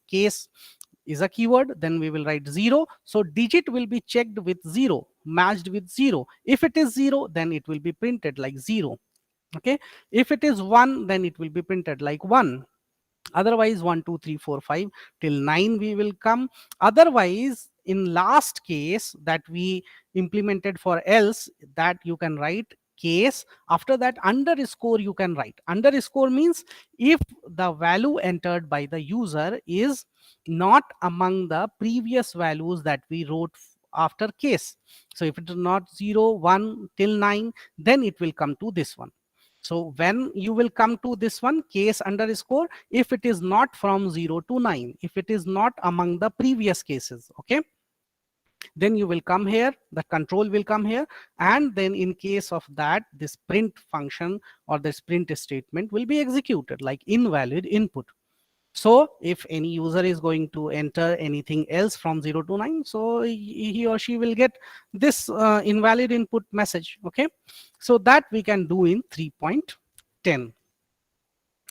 Speaker 1: is a keyword. Then we will write 0, so digit will be checked with 0, matched with 0. If it is 0, then it will be printed like 0. Okay, if it is 1, then it will be printed like 1. Otherwise 1 2 3 4 5 till 9 we will come. Otherwise, in last case that we implemented for else, that you can write case, after that underscore you can write. Underscore means if the value entered by the user is not among the previous values that we wrote after case. So if it is not 0 1 till 9, then it will come to this one. So when you will come to this one, case underscore, if it is not from 0 to 9, if it is not among the previous cases, okay, then you will come here, the control will come here, and then in case of that, this print function or this print statement will be executed like invalid input. So if any user is going to enter anything else from 0 to 9, so he or she will get this invalid input message. Okay, so that we can do in 3.10.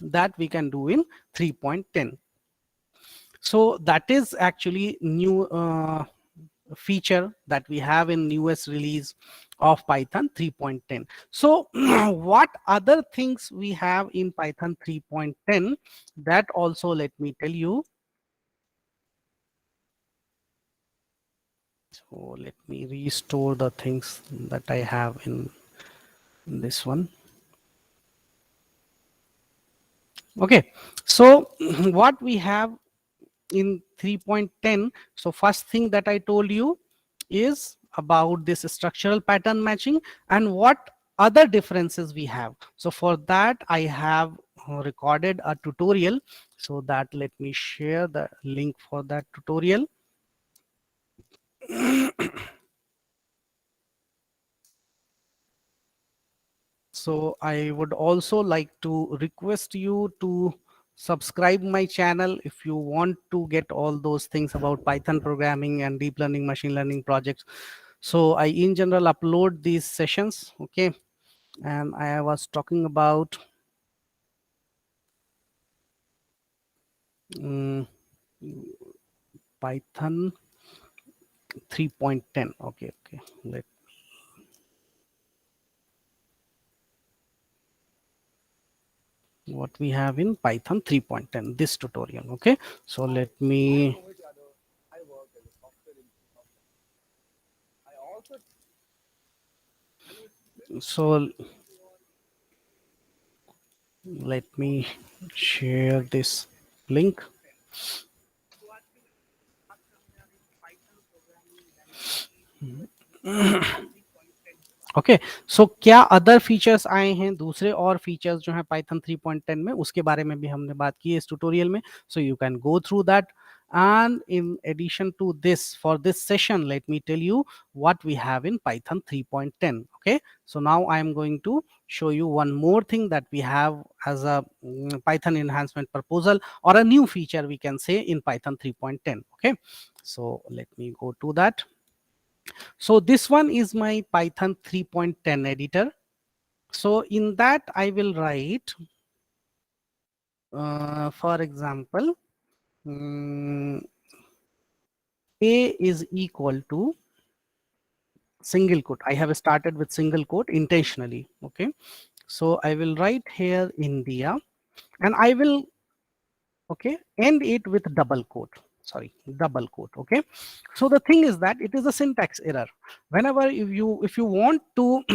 Speaker 1: That we can do in 3.10. So that is actually new feature that we have in newest release of Python 3.10. So what other things we have in Python 3.10, that also let me tell you. So let me restore the things that I have in this one. Okay, so what we have in 3.10, so first thing that I told you is about this structural pattern matching and what other differences we have. So for that I have recorded a tutorial, so that let me share the link for that tutorial. So I would also like to request you to subscribe my channel if you want to get all those things about Python programming and deep learning, machine learning projects. So I in general upload these sessions. Okay, and I was talking about Python 3.10. Okay, let what we have in Python 3.10, this tutorial. Okay, so let me, so let me share this link. Okay, so क्या other features आए हैं, दूसरे और features जो हैं Python 3.10 में, उसके बारे में भी हमने बात की है इस ट्यूटोरियल में. So you can go through that. And in addition to this, for this session, let me tell you what we have in Python 3.10. Okay, so now I am going to show you one more thing that we have as a Python enhancement proposal, or a new feature we can say, in Python 3.10. Okay, so let me go to that. So this one is my Python 3.10 editor. So in that I will write, for example, A is equal to single quote. I have started with single quote intentionally. Okay, so I will write here India, and I will, okay, end it with double quote. Sorry, double quote. Okay, so the thing is that it is a syntax error. Whenever if you want to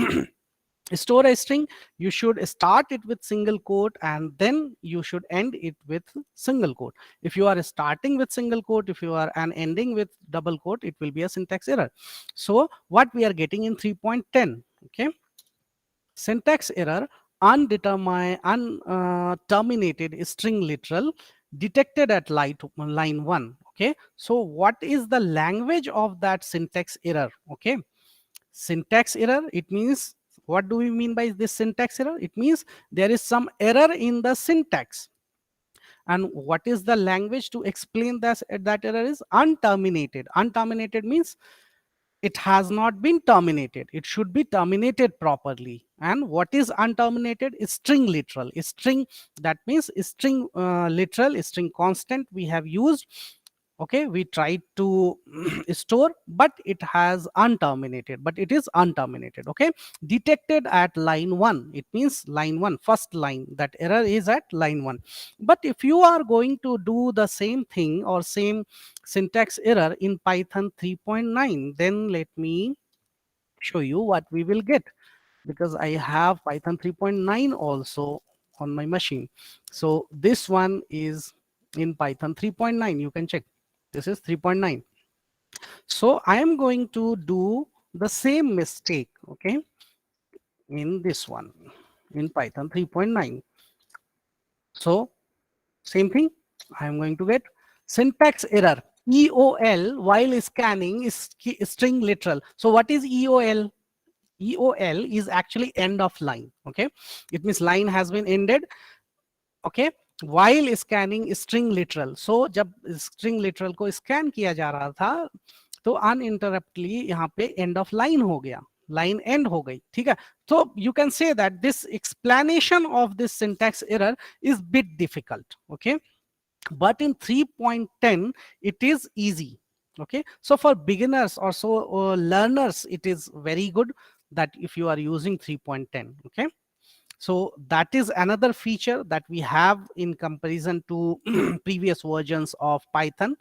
Speaker 1: store a string, you should start it with single quote and then you should end it with single quote. If you are starting with single quote, if you are and ending with double quote, it will be a syntax error. So what we are getting in 3.10, okay, syntax error, undetermined unterminated string literal detected at line 1. Okay, so what is the language of that syntax error? Okay, syntax error, it means, what do we mean by this syntax error? It means there is some error in the syntax. And what is the language to explain that error? Is unterminated. Unterminated means it has not been terminated. It should be terminated properly. And what is unterminated? Is string literal. Is string, that means string literal, string constant we have used. Okay, we tried to store, but it has unterminated, but it is unterminated. Okay, detected at line 1, it means line 1, first line, that error is at line 1. But if you are going to do the same thing or same syntax error in Python 3.9, then let me show you what we will get, because I have Python 3.9 also on my machine. So this one is in Python 3.9, you can check, this is 3.9. So I am going to do the same mistake, okay, in this one, in Python 3.9. So same thing, I am going to get syntax error, EOL, while scanning is string literal. So what is EOL? EOL is actually end of line. Okay, it means line has been ended. Okay, while scanning string literal. So जब string literal को scan किया जा रहा था, तो uninterruptedly यहाँ पे end of line हो गया, line end हो गई. ठीक है, so you can say that this explanation of this syntax error is bit difficult. Okay, but in 3.10 it is easy. Okay, so for beginners or so learners, it is very good that if you are using 3.10. Okay, so that is another feature that we have in comparison to previous versions of Python,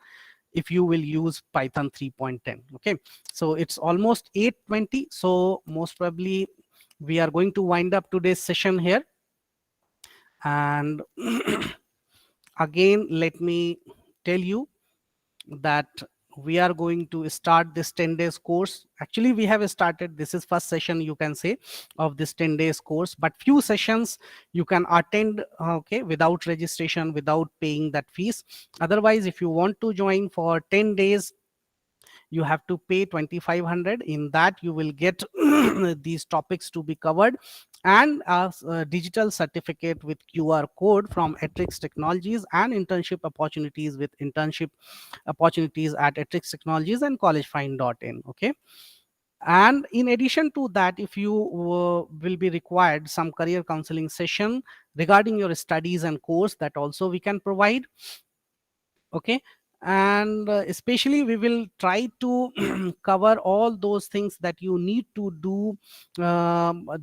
Speaker 1: if you will use Python 3.10. Okay, so it's almost 8:20, so most probably we are going to wind up today's session here. And again, let me tell you that we are going to start this 10 days course. Actually, we have started, this is first session, you can say, of this 10 days course, but few sessions you can attend, okay, without registration, without paying that fees. Otherwise, if you want to join for 10 days, you have to pay 2500. In that you will get these topics to be covered, and a digital certificate with QR code from Atrix Technologies, and internship opportunities with internship opportunities at Atrix Technologies and collegefind.in. Okay, and in addition to that, if you will be required some career counseling session regarding your studies and course, that also we can provide. Okay, and especially we will try to cover all those things that you need to do,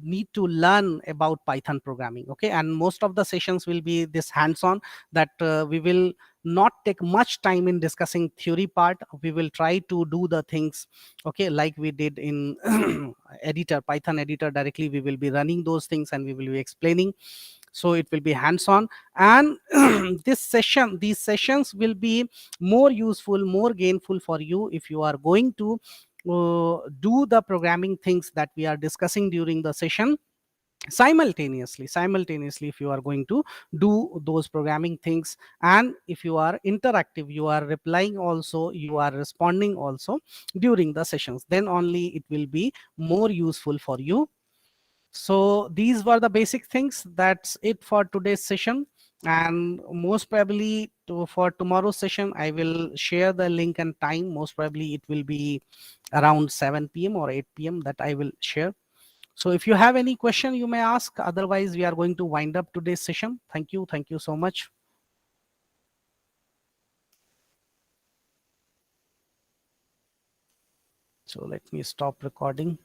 Speaker 1: need to learn about Python programming. Okay, and most of the sessions will be this hands-on, that we will not take much time in discussing theory part. We will try to do the things, okay, like we did in editor, Python editor. Directly we will be running those things and we will be explaining, so it will be hands-on. And these sessions will be more useful, more gainful for you if you are going to do the programming things that we are discussing during the session simultaneously. If you are going to do those programming things, and if you are interactive, you are replying also, you are responding also during the sessions, then only it will be more useful for you. So these were the basic things. That's it for today's session, and most probably for tomorrow's session I will share the link and time. Most probably it will be around 7 p.m. or 8 p.m. that I will share. So if you have any question, you may ask. Otherwise, we are going to wind up today's session. Thank you. Thank you so much. So let me stop recording.